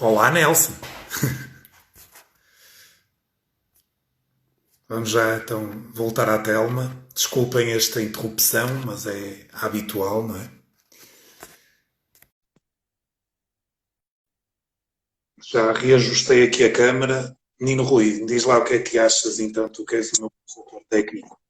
Olá, Nelson. Vamos já então voltar à Telma. Desculpem esta interrupção, mas é habitual, não é? Já reajustei aqui a câmara. Nino Rui, diz lá o que é que achas então, tu que és o meu consultor técnico.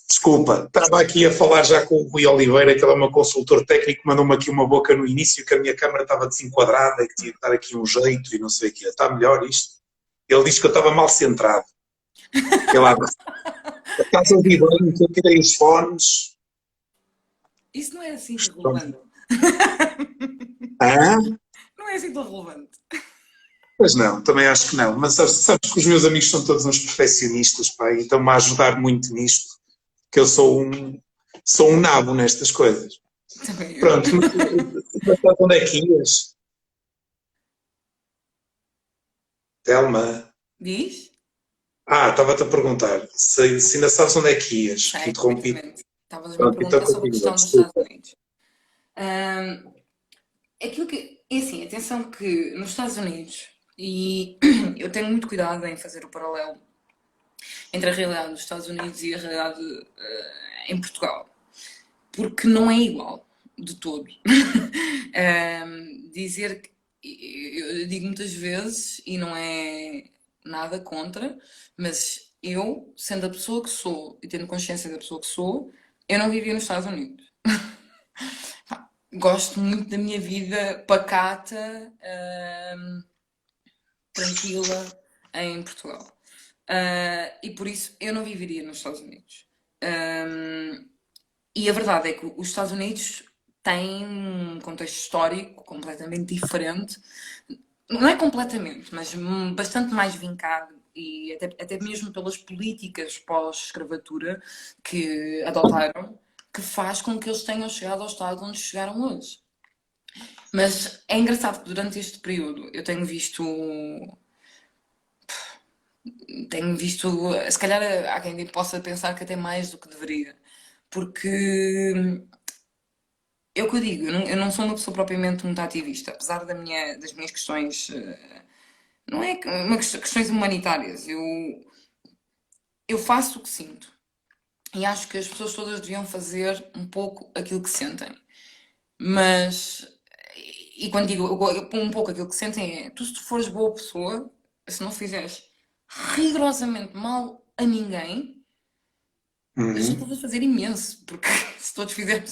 Desculpa, estava aqui a falar já com o Rui Oliveira, que ele é o meu consultor técnico, mandou-me aqui uma boca no início que a minha câmara estava desenquadrada e que tinha que dar aqui um jeito e não sei o quê. Está melhor isto? Ele disse que eu estava mal centrado. Que lá, estás a ouvir bem, que eu tirei os fones. Isso não é assim tão relevante. Ah, Não é assim tão relevante. pois não, também acho que não. Mas sabes que os meus amigos são todos uns perfeccionistas, pá, e estão-me a ajudar muito nisto, que eu sou um nabo nestas coisas. Também eu. Pronto, mas sabes onde é que ias? Telma. Diz? Estava-te a perguntar se ainda sabes onde é que ias, que Sei interrompi. perfeitamente. Estavas-me a Pronto, então perguntar sobre a continua, questão dos Estados desculpa. Unidos. Ahm, Aquilo que. É assim, atenção que nos Estados Unidos, e eu tenho muito cuidado em fazer o paralelo entre a realidade dos Estados Unidos e a realidade em Portugal, porque não é igual de todo. Dizer que. Eu digo muitas vezes, e não é nada contra, mas eu, sendo a pessoa que sou e tendo consciência da pessoa que sou, eu não vivia nos Estados Unidos. Gosto muito da minha vida pacata, tranquila em Portugal. E por isso eu não viveria nos Estados Unidos. E a verdade é que os Estados Unidos têm um contexto histórico completamente diferente. Não é completamente, mas bastante mais vincado e até mesmo pelas políticas pós-escravatura que adotaram, que faz com que eles tenham chegado ao estado onde chegaram hoje. Mas é engraçado que durante este período eu tenho visto, se calhar há quem possa pensar que até mais do que deveria, porque é o que eu digo, eu não sou uma pessoa propriamente muito ativista, apesar das minhas questões, não é questões humanitárias, eu faço o que sinto e acho que as pessoas todas deviam fazer um pouco aquilo que sentem, mas, e quando digo um pouco aquilo que sentem é, tu se tu fores boa pessoa, se não fizeres rigorosamente mal a ninguém, já Uhum. estás a fazer imenso, porque se todos fizermos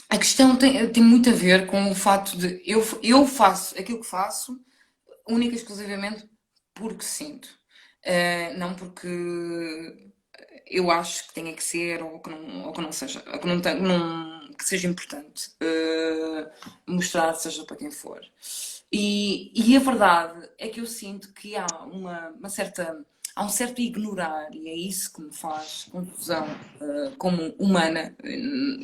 a questão tem muito a ver com o facto de eu faço aquilo que faço única e exclusivamente porque sinto. Não porque eu acho que tenha que ser ou que não seja, ou que, que seja importante mostrar, seja para quem for. E a verdade é que eu sinto que há uma certa. Há um certo ignorar, e é isso que me faz confusão como humana,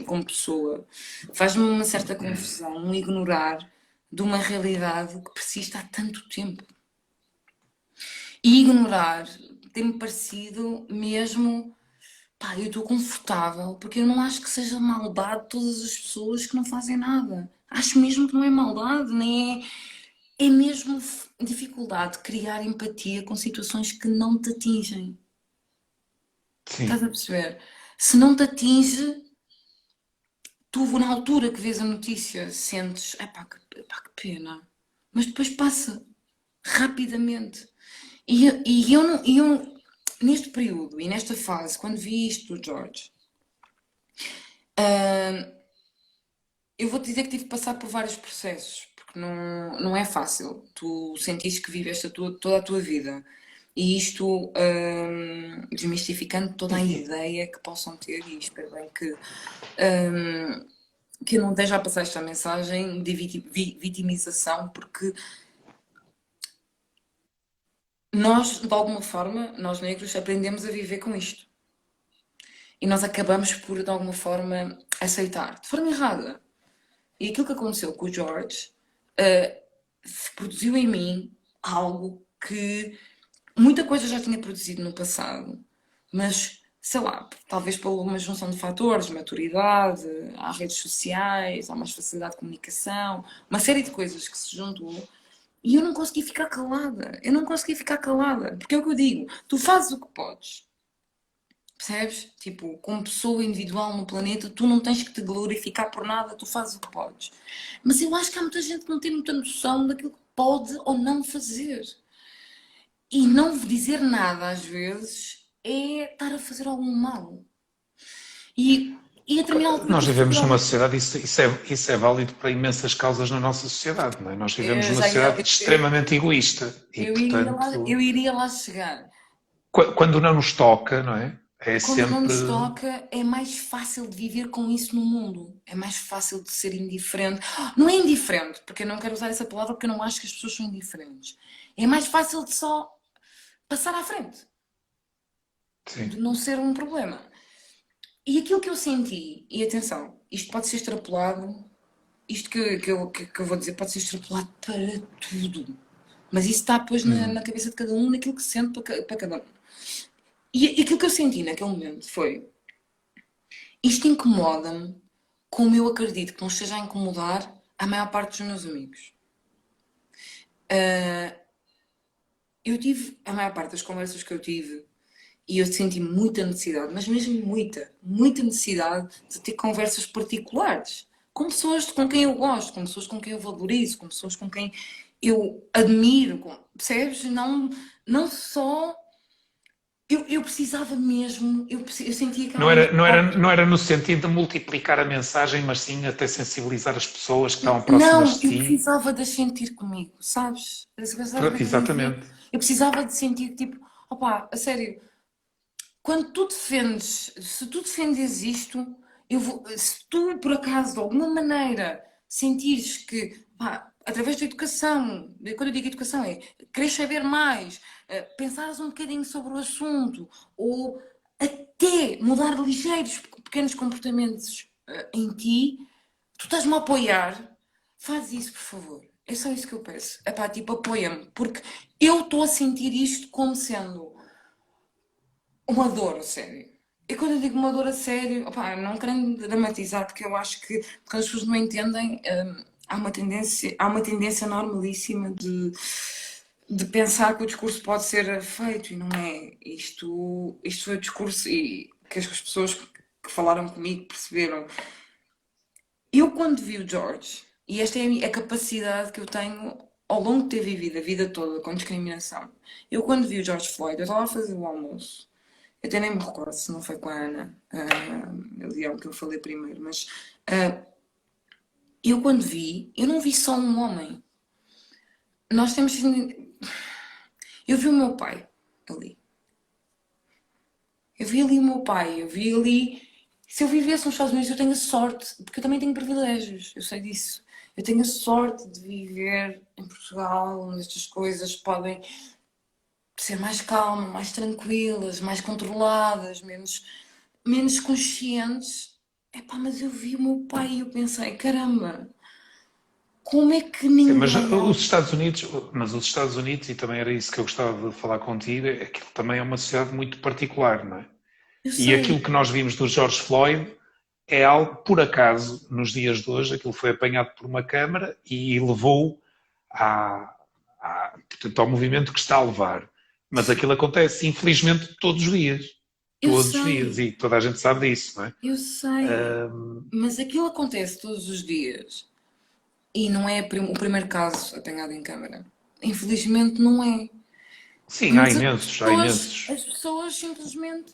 como pessoa. Faz-me uma certa confusão um ignorar de uma realidade que persiste há tanto tempo. E ignorar tem-me parecido mesmo. Pá, eu estou confortável porque eu não acho que seja maldade de todas as pessoas que não fazem nada. Acho mesmo que não é maldade, nem é. É mesmo dificuldade de criar empatia com situações que não te atingem. Estás Sim. a perceber? Se não te atinge, tu na altura que vês a notícia sentes, epá, que pena. Mas depois passa rapidamente. E eu, neste período e nesta fase, quando vi isto do George, ah, eu vou-te dizer que tive que passar por vários processos, porque não é fácil. Tu sentiste que viveste toda a tua vida. E isto, desmistificando toda a ideia que possam ter, e espero bem que eu não esteja a passar esta mensagem de vitimização, porque nós, de alguma forma, nós negros, aprendemos a viver com isto. E nós acabamos por, de alguma forma, aceitar, de forma errada. E aquilo que aconteceu com o George produziu em mim algo que Muita coisa já tinha produzido no passado, mas sei lá, talvez por uma junção de fatores, maturidade, há redes sociais, há mais facilidade de comunicação, uma série de coisas que se juntou e eu não consegui ficar calada. Eu não consegui ficar calada, porque é o que eu digo, tu fazes o que podes. Percebes? Tipo, como pessoa individual no planeta, tu não tens que te glorificar por nada, tu fazes o que podes. Mas eu acho que há muita gente que não tem muita noção daquilo que pode ou não fazer. E não dizer nada, às vezes, é estar a fazer algum mal. E, e a determinada altura Nós tive que fazer vivemos numa algum. sociedade, isso é válido para imensas causas na nossa sociedade, não é? Nós vivemos Eu, numa já ia- sociedade extremamente egoísta e, eu portanto, iria lá chegar. quando não nos toca, não é? É Quando não sempre. nos toca, é mais fácil de viver com isso no mundo. É mais fácil de ser indiferente. Não é indiferente, porque eu não quero usar essa palavra porque eu não acho que as pessoas são indiferentes. É mais fácil de só passar à frente, de Sim. não ser um problema. E aquilo que eu senti, e atenção, isto pode ser extrapolado, isto que eu vou dizer pode ser extrapolado para tudo. Mas isso está depois na Hum. cabeça de cada um, naquilo que se sente para cada um. E aquilo que eu senti naquele momento foi: isto incomoda-me, como eu acredito que não esteja a incomodar a maior parte dos meus amigos. Eu tive, a maior parte das conversas que eu tive, e eu senti muita necessidade, mas mesmo muita, muita necessidade de ter conversas particulares com pessoas com quem eu gosto, com pessoas com quem eu valorizo, com pessoas com quem eu admiro, percebes? Não, não só. Eu precisava mesmo, eu sentia que Não ela me era, não estava. era, não era no sentido de multiplicar a mensagem, mas sim até sensibilizar as pessoas que estavam próximas Não, de eu ti. precisava de as sentir comigo, sabes? Sabes como é que eu ia dizer? Exatamente. Eu precisava de sentir, tipo, opá, a sério, quando tu defendes, se tu defendes isto, se tu, por acaso, de alguma maneira, sentires que, pá, através da educação, quando eu digo educação é querer saber mais, pensares um bocadinho sobre o assunto, ou até mudar ligeiros pequenos comportamentos em ti, tu estás-me a apoiar, faz isso, por favor. É só isso que eu peço. Epá, tipo, apoia-me, porque eu estou a sentir isto como sendo uma dor a sério. E quando eu digo uma dor a sério, opá, não querendo dramatizar, porque eu acho que quando as pessoas não entendem, há uma tendência normalíssima de pensar que o discurso pode ser feito e não é. Isto foi o discurso e que as pessoas que falaram comigo perceberam. Eu, quando vi o George, e esta é a capacidade que eu tenho ao longo de ter vivido a vida toda com discriminação, eu, quando vi o George Floyd, eu estava a fazer o almoço. Eu até nem me recordo se não foi com a Ana, aliás, que eu falei primeiro, mas eu, quando vi, eu não vi só um homem. Nós temos. Eu vi o meu pai ali. Eu vi ali o meu pai, eu vi ali. Se eu vivesse nos Estados Unidos, eu tenho a sorte, porque eu também tenho privilégios, eu sei disso. Eu tenho a sorte de viver em Portugal, onde estas coisas podem ser mais calmas, mais tranquilas, mais controladas, menos conscientes. Epá, mas eu vi o meu pai e eu pensei, caramba, como é que Sim, mas ninguém. os Estados Unidos, e também era isso que eu gostava de falar contigo, é que também é uma sociedade muito particular, não é? Eu E aquilo sei, que nós vimos do George Floyd é algo, por acaso, nos dias de hoje, aquilo foi apanhado por uma câmara e levou portanto, ao movimento que está a levar. Mas aquilo acontece, infelizmente, todos os dias. eu Todos os dias. sei, E toda a gente sabe disso, não é? eu sei. Mas aquilo acontece todos os dias e não é o primeiro caso apanhado em câmara. Infelizmente não é. Sim, há Mas imensos, há imensos. as pessoas simplesmente.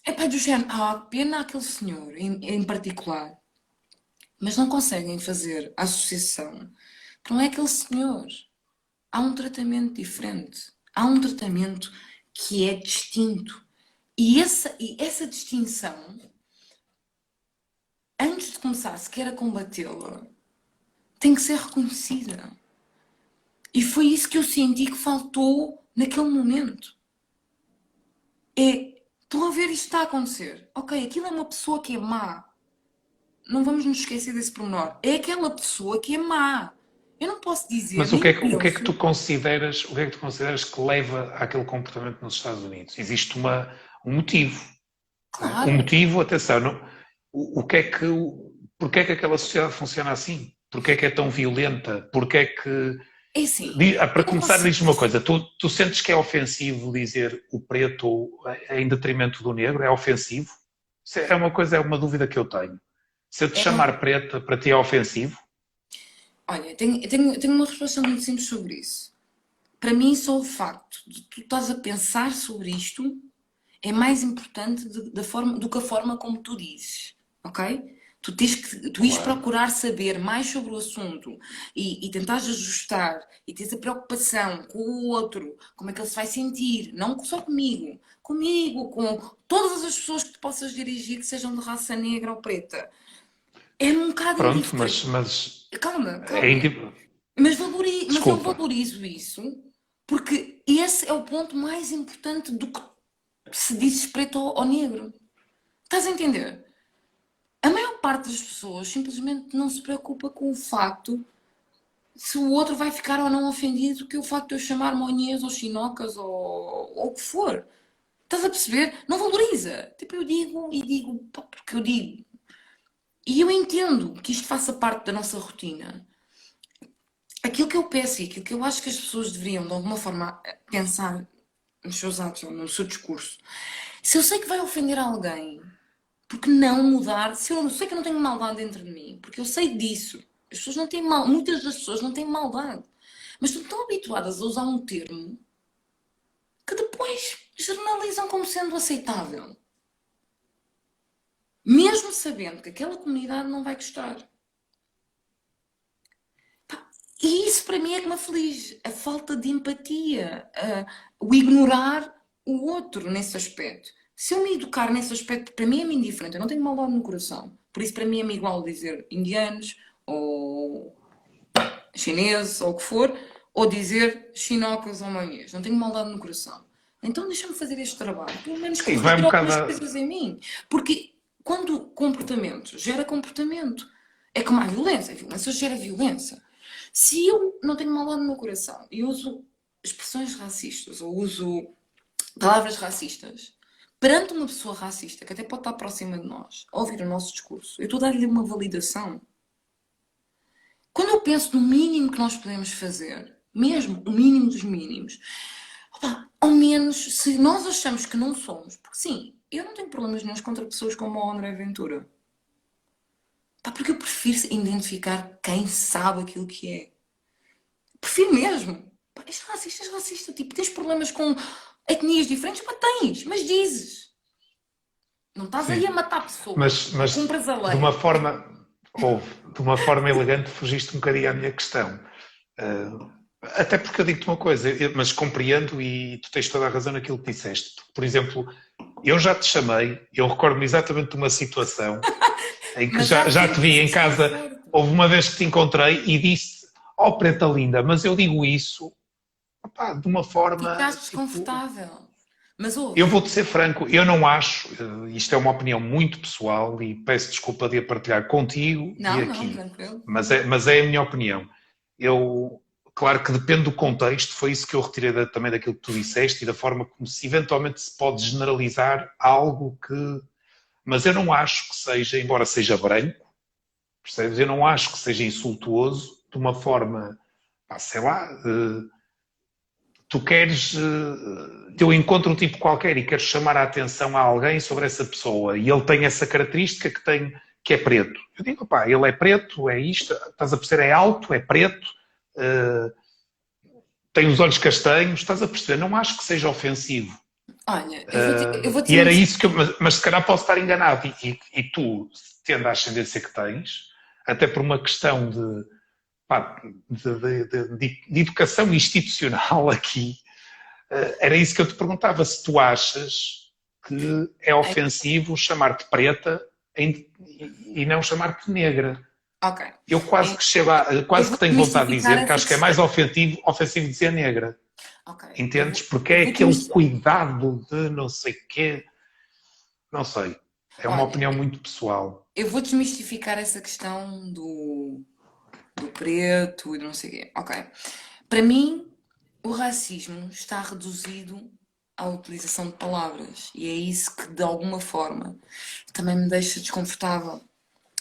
É pá, do género, há pena aquele senhor em particular, mas não conseguem fazer a associação que não é aquele senhor. Há um tratamento diferente. Há um tratamento que é distinto. E essa distinção, antes de começar sequer a combatê-la, tem que ser reconhecida. E foi isso que eu senti que faltou naquele momento. Estão a ver isto está a acontecer. Ok, aquilo é uma pessoa que é má. Não vamos nos esquecer desse pormenor. É aquela pessoa que é má. Eu não posso dizer, Mas nem o que é que penso. tu consideras, o que é que tu consideras que leva àquele comportamento nos Estados Unidos? Existe um motivo, não é? Um Claro, motivo, atenção, não, o que é que, porque é que aquela sociedade funciona assim? Porque é que é tão violenta? Porque é que, é assim, para eu não começar, consigo. diz-me uma coisa, tu sentes que é ofensivo dizer o preto em detrimento do negro? É ofensivo? Isso é uma coisa, é uma dúvida que eu tenho. Se eu te É um- chamar preta, para ti é ofensivo? olha, tenho uma resposta muito simples sobre isso. Para mim, só o facto de tu estás a pensar sobre isto é mais importante do que a forma como tu dizes, ok? Tu ires Claro. procurar saber mais sobre o assunto e tentares ajustar e tens a preocupação com o outro, como é que ele se vai sentir, não só comigo, com todas as pessoas que tu possas dirigir, que sejam de raça negra ou preta. É um bocado Pronto, indiferente. mas Calma, é calma. Mas eu Desculpa. valorizo isso porque esse é o ponto mais importante do que se dizes preto ou negro. Estás a entender? A maior parte das pessoas simplesmente não se preocupa com o facto se o outro vai ficar ou não ofendido que o facto de eu chamar monhês ou chinocas ou o que for. Estás a perceber? Não valoriza. Tipo, eu digo e digo pá, porque eu digo. E eu entendo que isto faça parte da nossa rotina. Aquilo que eu peço e aquilo que eu acho que as pessoas deveriam, de alguma forma, pensar nos seus atos ou no seu discurso. Se eu sei que vai ofender alguém, porque não mudar? Se eu sei que eu não tenho maldade dentro de mim, porque eu sei disso. As pessoas não têm mal, muitas das pessoas não têm maldade, mas estão tão habituadas a usar um termo que depois generalizam como sendo aceitável, mesmo sabendo que aquela comunidade não vai gostar. E isso para mim é que me aflige, a falta de empatia, o ignorar o outro nesse aspecto. Se eu me educar nesse aspecto, para mim é-me indiferente, eu não tenho maldade no coração. Por isso, para mim é-me igual dizer indianos, ou chineses, ou o que for, ou dizer chinocas ou manhês. Não tenho maldade no coração. Então deixa-me fazer este trabalho, pelo menos Sim, vai um corrigir bocado. algumas coisas em mim. Porque quando comportamento gera comportamento, é como a violência gera violência. Se eu não tenho maldade no meu coração e uso expressões racistas ou uso palavras racistas perante uma pessoa racista que até pode estar próxima de nós, a ouvir o nosso discurso, eu estou a dar-lhe uma validação. Quando eu penso no mínimo que nós podemos fazer, mesmo o mínimo dos mínimos, opa, ao menos se nós achamos que não somos, porque sim, eu não tenho problemas nenhums contra pessoas como o André Ventura. Pá, porque eu prefiro identificar quem sabe aquilo que é. Prefiro mesmo. Pá, és racista. Tipo, tens problemas com etnias diferentes? Pá, tens, mas dizes. Não estás aí a Sim. matar pessoas. Mas Cumpras a de uma lei. forma, de uma forma elegante, fugiste um bocadinho à minha questão. Até porque eu digo-te uma coisa, mas compreendo e tu tens toda a razão naquilo que disseste. Por exemplo, eu já te chamei, eu recordo-me exatamente de uma situação em que Mas já já te vi sentiste em casa, desconforto. houve uma vez que te encontrei e disse, oh preta linda, mas eu digo isso, opá, de uma forma, Ficaste tipo, desconfortável. Mas ouve. eu vou-te ser franco, eu não acho, isto é uma opinião muito pessoal e peço desculpa de a partilhar contigo e Não, não, aqui, tranquilo. mas é a minha opinião. Eu, claro que depende do contexto, foi isso que eu retirei também daquilo que tu disseste e da forma como se eventualmente se pode generalizar algo que. Mas eu não acho que seja, embora seja branco, percebes? Eu não acho que seja insultuoso de uma forma, pá, sei lá, tu queres, eu encontro um tipo qualquer e quero chamar a atenção a alguém sobre essa pessoa e ele tem essa característica que é preto. Eu digo, pá, ele é preto, é isto, estás a perceber, é alto, é preto, uh, tem os olhos castanhos, estás a perceber, não acho que seja ofensivo. Olha, eu vou E dizer era muito. isso que eu, mas se calhar posso estar enganado e tu, tendo a ascendência que tens, até por uma questão pá, de educação institucional aqui, era isso que eu te perguntava, se tu achas que é ofensivo chamar-te preta e não chamar-te negra. Ok. Eu quase É, que chego eu quase vou que tenho vontade de desmistificar dizer que essa acho que é questão. mais ofensivo dizer negra. Ok. Entendes? Porque Eu é vou aquele cuidado de não sei quê. Não sei. É uma Olha, opinião muito pessoal. eu vou desmistificar essa questão do do preto e do não sei o quê. Ok. Para mim, o racismo está reduzido à utilização de palavras. E é isso que, de alguma forma, também me deixa desconfortável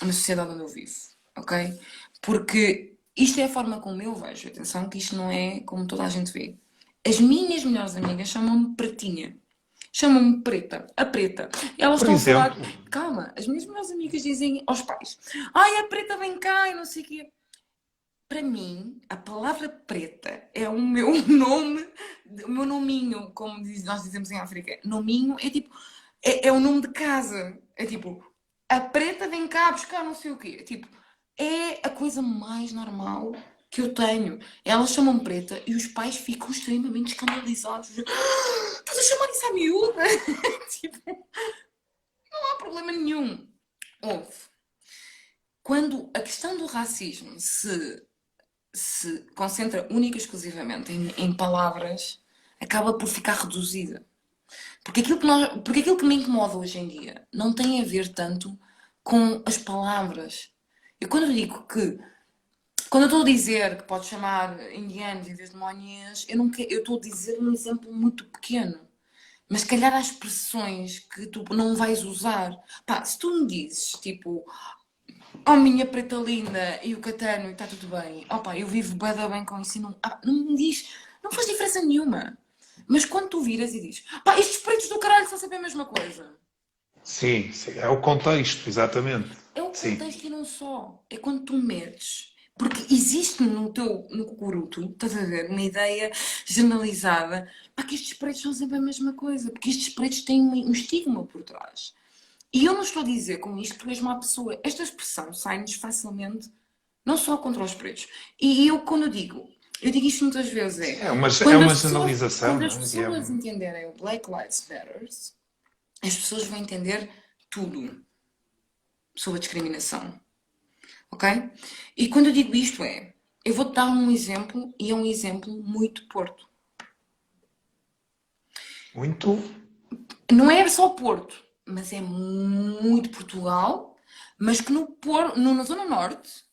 na sociedade onde eu vivo. Ok? Porque isto é a forma como eu vejo. Atenção que isto não é como toda a gente vê. As minhas melhores amigas chamam-me pretinha. Chamam-me preta, a preta. Elas Por estão a falar. exemplo, Calma, as minhas melhores amigas dizem aos pais: ai, a preta vem cá e não sei o quê. Para mim, a palavra preta é o meu nome, o meu nominho, como nós dizemos em África. Nominho é tipo, é o nome de casa. É tipo, a preta vem cá buscar não sei o quê. Tipo, é a coisa mais normal que eu tenho. Elas chamam preta e os pais ficam extremamente escandalizados. "Ah, estás a chamar isso à miúda?" Tipo, não há problema nenhum. Houve. Quando a questão do racismo se concentra única e exclusivamente em palavras, acaba por ficar reduzida. Porque aquilo que me incomoda hoje em dia não tem a ver tanto com as palavras. Eu quando digo que, quando eu estou a dizer que podes chamar indianos em vez de monhês, eu estou a dizer um exemplo muito pequeno. Mas se calhar há expressões que tu não vais usar. Pá, se tu me dizes, tipo, oh, minha preta linda, e o catano, e está tudo bem. Opa, eu vivo bué da bem com isso e não me diz, não faz diferença nenhuma. Mas quando tu viras e dizes, pá, estes pretos do caralho são sempre a mesma coisa. sim, sim, é o contexto, exatamente. É o Sim, contexto e não só. É quando tu metes. Porque existe no cucuruto, estás a ver, uma ideia generalizada, pá, que estes pretos são sempre a mesma coisa. Porque estes pretos têm um estigma por trás. E eu não estou a dizer com isto que tu és má pessoa. Esta expressão sai-nos facilmente, não só contra os pretos. E eu, quando eu digo isto muitas vezes, sim, é é quando uma as pessoas, generalização, quando não as é? pessoas entenderem o Black Lives Matter, as pessoas vão entender tudo sobre a discriminação. Ok? E quando eu digo isto eu vou-te dar um exemplo e é um exemplo muito Porto. Muito, Não é só Porto, mas é muito Portugal, mas que na Zona Norte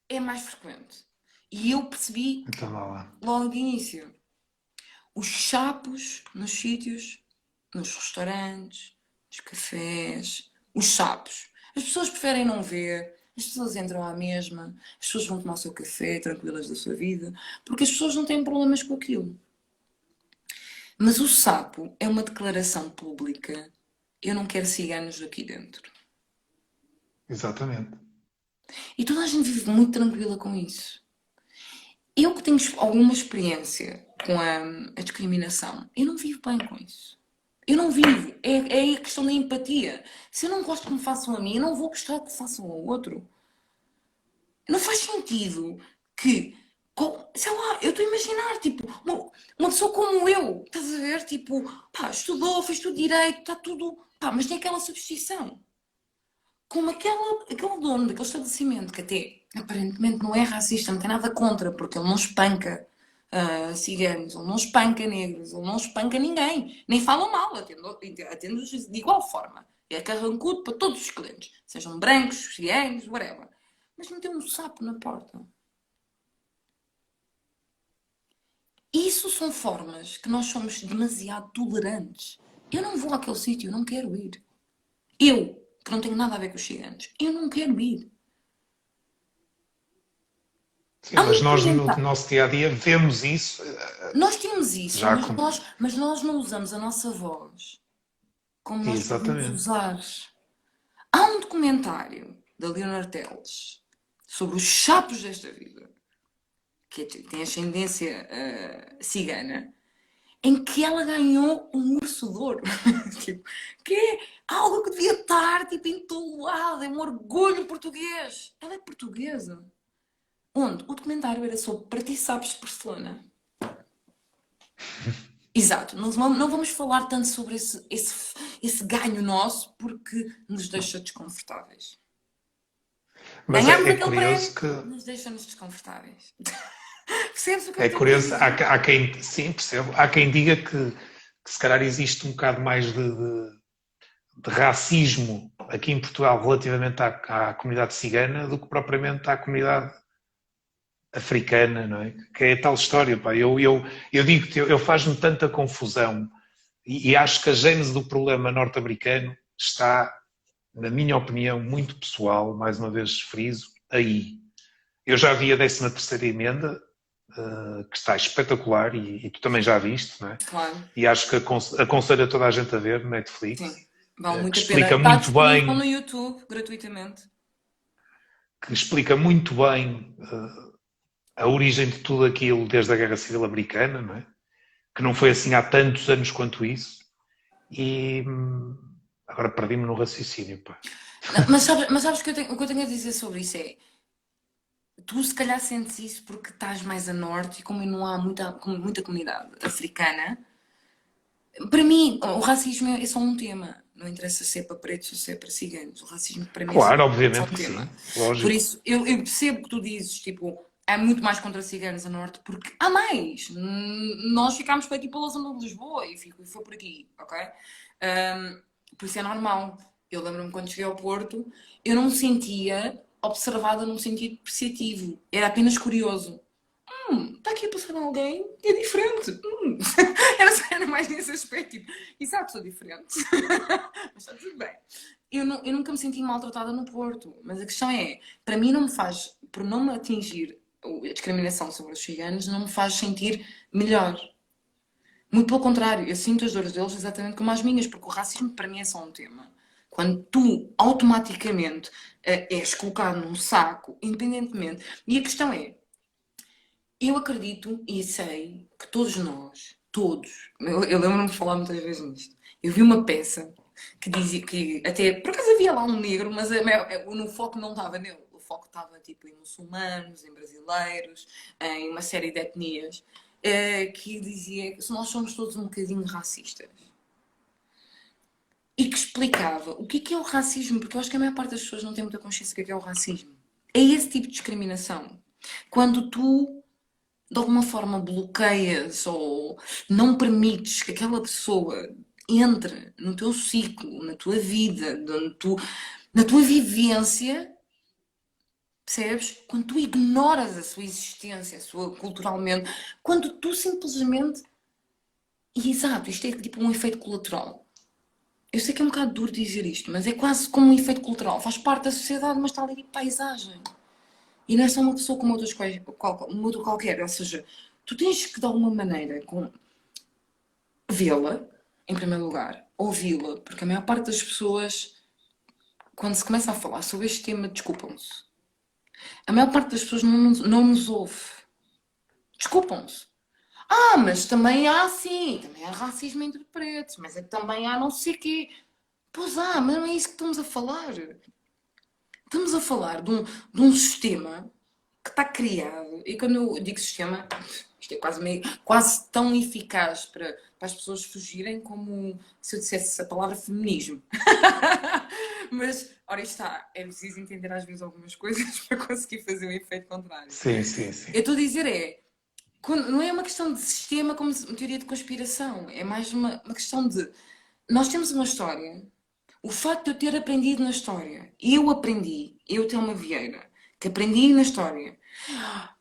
é mais frequente. E eu percebi então vá lá. logo de início. Os chapos nos sítios, nos restaurantes, nos cafés, os chapos. As pessoas preferem não ver, as pessoas entram à mesma, as pessoas vão tomar o seu café tranquilas da sua vida, porque as pessoas não têm problemas com aquilo. Mas o sapo é uma declaração pública. Eu não quero ciganos aqui dentro. Exatamente. E toda a gente vive muito tranquila com isso. Eu que tenho alguma experiência com a discriminação, eu não vivo bem com isso. Eu não vivo. É a questão da empatia. Se eu não gosto que me façam a mim, eu não vou gostar que façam ao outro. Não faz sentido que, sei lá, eu estou a imaginar, tipo, uma pessoa como eu, estás a ver? Tipo, pá, estudou, fez tudo direito, está tudo. Pá, mas tem aquela substituição. Como aquele dono daquele estabelecimento, que até aparentemente não é racista, não tem nada contra, porque ele não espanca ciganos, ele não espanca negros, ele não espanca ninguém, nem fala mal, atende-os de igual forma. É carrancudo para todos os clientes, sejam brancos, ciganos, whatever. Mas não tem um sapo na porta. Isso são formas que nós somos demasiado tolerantes. Eu não vou àquele sítio, eu não quero ir. Eu, que não tenho nada a ver com os ciganos, eu não quero ir. Sim, Há mas um nós no comentário. nosso dia a dia vemos isso Nós temos isso, já mas com. nós não usamos a nossa voz como nós podemos Exatamente. usar. Há um documentário da Leonor Teles sobre os chapos desta vida, que tem ascendência cigana, em que ela ganhou um urso de ouro. Tipo, que é algo que devia estar tipo, em todo lado, é um orgulho português. Ela é portuguesa. Onde? O documentário era sobre Partissapes de Barcelona. Exato, não vamos falar tanto sobre esse ganho nosso porque nos deixa desconfortáveis. Mas Ganhamos é aquele curioso prémio, que. mas deixa-nos desconfortáveis. Percebes o que eu É estou a querer curioso, dizer? há quem. Sim, percebo. Há quem diga que se calhar existe um bocado mais de racismo aqui em Portugal relativamente à comunidade cigana do que propriamente à comunidade africana, não é? Que é a tal história, pá. Eu digo-te, eu faz-me tanta confusão e acho que a gênese do problema norte-americano está, na minha opinião, muito pessoal, mais uma vez friso, aí. Eu já vi a 13ª emenda, que está espetacular e tu também já viste, não é? Claro. E acho que aconselho a toda a gente a ver no Netflix. Sim, vale muito que a pena. explica Está muito disponível bem, no YouTube, gratuitamente. que explica muito bem a origem de tudo aquilo desde a Guerra Civil Americana, não é? Que não foi assim há tantos anos quanto isso. E agora perdi-me no raciocínio, pá. Não, mas sabes que o que eu tenho a dizer sobre isso é, tu se calhar sentes isso porque estás mais a norte e como não há muita comunidade africana, para mim o racismo é só um tema. Não interessa se é para pretos ou se é para ciganos. O racismo para mim Claro, é só um obviamente que tema. sim, lógico. Por isso, eu percebo que tu dizes, tipo, há muito mais contra ciganos a norte, porque há mais. Nós ficámos para aqui pela zona de Lisboa e foi por aqui, ok? Por isso é normal. Eu lembro-me quando cheguei ao Porto, eu não me sentia observada num sentido depreciativo. Era apenas curioso. Está aqui a passar alguém que é diferente. Era mais nesse aspecto. Tipo, e sabe que sou diferente. Mas está tudo bem. Eu nunca me senti maltratada no Porto. Mas a questão é, para mim não me faz, por não me atingir a discriminação sobre os ciganos, não me faz sentir melhor. Muito pelo contrário, eu sinto as dores deles exatamente como as minhas, porque o racismo para mim é só um tema. Quando tu automaticamente és colocado num saco, independentemente. E a questão é, eu acredito e sei que todos nós, eu lembro-me de falar muitas vezes nisto. Eu vi uma peça que dizia que até, por acaso havia lá um negro, mas no foco não estava nele. O foco estava tipo em muçulmanos, em brasileiros, em uma série de etnias, que dizia que nós somos todos um bocadinho racistas. E que explicava o que é o racismo, porque eu acho que a maior parte das pessoas não tem muita consciência do que é o racismo. É esse tipo de discriminação. Quando tu de alguma forma bloqueias ou não permites que aquela pessoa entre no teu ciclo, na tua vida, na tua vivência, percebes? Quando tu ignoras a sua existência, a sua culturalmente, quando tu simplesmente... E exato, isto é tipo um efeito colateral. Eu sei que é um bocado duro dizer isto, mas é quase como um efeito colateral. Faz parte da sociedade, mas está ali de paisagem. E não é só uma pessoa como outras qualquer. Ou seja, tu tens que de alguma maneira vê-la, em primeiro lugar, ouvi-la, porque a maior parte das pessoas, quando se começa a falar sobre este tema, desculpam-se. A maior parte das pessoas não nos ouve. Desculpam-se. Mas também há sim, também há racismo entre pretos, mas é que também há não sei o quê. Pois há, mas não é isso que estamos a falar. Estamos a falar de um sistema que está criado, e quando eu digo sistema, isto é quase tão eficaz para as pessoas fugirem como se eu dissesse a palavra feminismo. Mas, ora está, é preciso entender às vezes algumas coisas para conseguir fazer o efeito contrário. Sim, sim, sim. Eu estou a dizer não é uma questão de sistema como teoria de conspiração, é mais uma questão de... Nós temos uma história. O facto de eu ter aprendido na história, eu, Telma Vieira, que aprendi na história,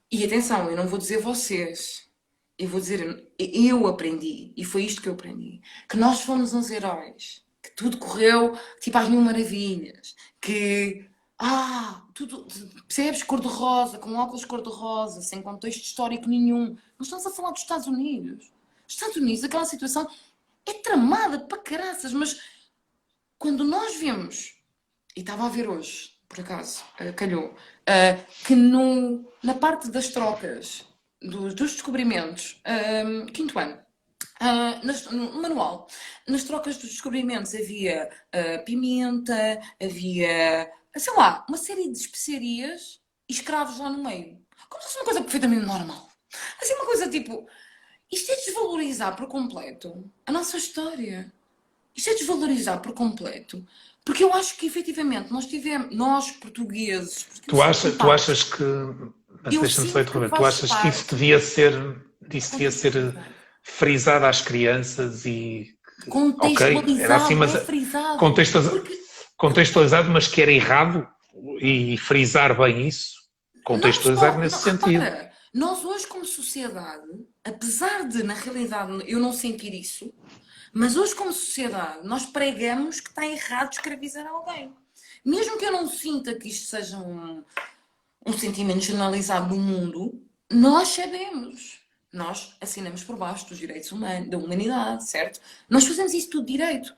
e atenção, eu não vou dizer vocês, eu vou dizer, eu aprendi, e foi isto que eu aprendi, que nós fomos uns heróis, que tudo correu tipo às mil maravilhas, que, tudo, percebes, cor-de-rosa, com óculos cor-de-rosa, sem contexto histórico nenhum. Nós estamos a falar dos Estados Unidos. Os Estados Unidos, aquela situação é tramada para caraças, mas... Quando nós vemos, e estava a ver hoje, por acaso, calhou, que na parte das trocas, dos descobrimentos, quinto ano, no manual, nas trocas dos descobrimentos havia pimenta, havia, sei lá, uma série de especiarias e escravos lá no meio. Como se fosse uma coisa perfeitamente normal. Assim, uma coisa tipo, isto é desvalorizar por completo a nossa história. Isto é desvalorizar por completo, porque eu acho que efetivamente nós portugueses... Tu achas que... Mas deixa-me só interromper. Tu achas que isso devia ser frisado às crianças e ok, era assim, Contextualizado, mas é frisado. Porque contextualizado, mas que era errado, e frisar bem isso, não contextualizar só, nesse não, sentido. repara, nós hoje como sociedade, apesar de na realidade eu não sentir isso, mas hoje como sociedade nós pregamos que está errado escravizar alguém. Mesmo que eu não sinta que isto seja um sentimento generalizado no mundo, nós sabemos. Nós assinamos por baixo dos direitos humanos, da humanidade, certo? Nós fazemos isso tudo direito.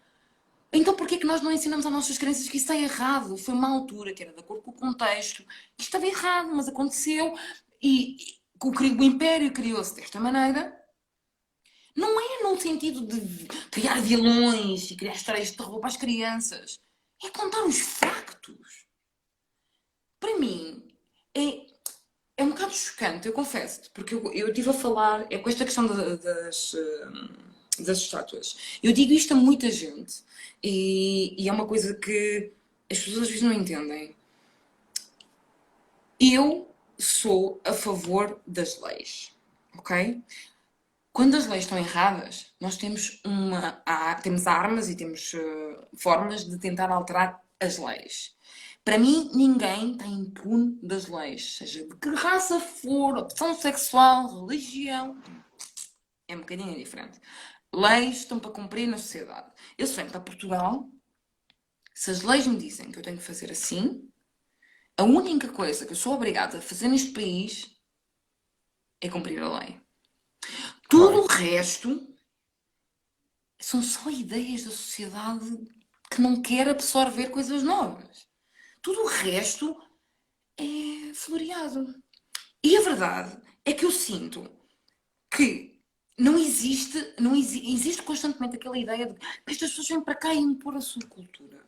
Então porquê que nós não ensinamos às nossas crianças que isso está errado? Foi uma altura que era de acordo com o contexto, que estava errado, mas aconteceu e o Império criou-se desta maneira. Não é no sentido de criar vilões e criar histórias de terror para as crianças. É contar os factos. Para mim, é um bocado chocante, eu confesso-te, porque eu estive a falar, é com esta questão das estátuas. Eu digo isto a muita gente e é uma coisa que as pessoas às vezes não entendem. Eu sou a favor das leis, ok? Quando as leis estão erradas, nós temos temos armas e temos formas de tentar alterar as leis. Para mim, ninguém está impune das leis, seja de que raça for, opção sexual, religião, é um bocadinho diferente. Leis estão para cumprir na sociedade. Eu se venho para Portugal, se as leis me dizem que eu tenho que fazer assim, a única coisa que eu sou obrigada a fazer neste país é cumprir a lei. Tudo o resto são só ideias da sociedade que não quer absorver coisas novas. Tudo o resto é floreado. E a verdade é que eu sinto que existe constantemente aquela ideia de que estas pessoas vêm para cá impor a sua cultura.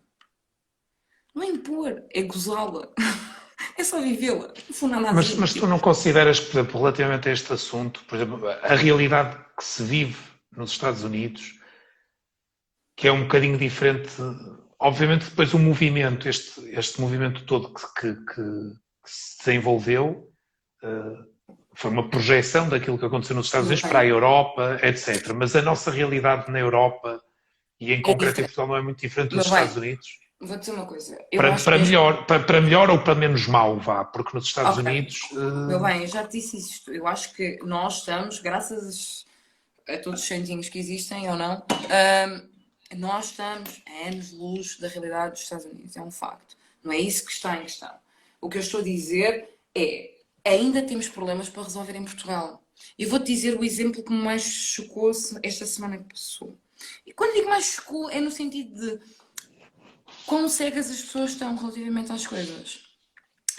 Não é impor, é gozá-la. É só vivê-la. Não foi nada Mas tu não consideras que, por exemplo, relativamente a este assunto, por exemplo, a realidade que se vive nos Estados Unidos, que é um bocadinho diferente, obviamente depois o movimento, este movimento todo que se desenvolveu, foi uma projeção daquilo que aconteceu nos Estados Unidos para a bem. Europa, etc. Mas a nossa realidade na Europa, e em É concreto em diferente. Portugal, não é muito diferente dos Meu Estados bem, Unidos. vou dizer uma coisa. Eu acho que Para melhor ou para menos mal, vá, porque nos Estados ok. Unidos. Meu bem, eu já te disse isto. Eu acho que nós estamos, graças a todos os santinhos que existem ou não, nós estamos a anos-luz da realidade dos Estados Unidos. É um facto. Não é isso que está em questão. O que eu estou a dizer é, ainda temos problemas para resolver em Portugal. E vou-te dizer o exemplo que me mais chocou esta semana que passou. E quando digo mais chocou, é no sentido de quão cegas as pessoas estão relativamente às coisas.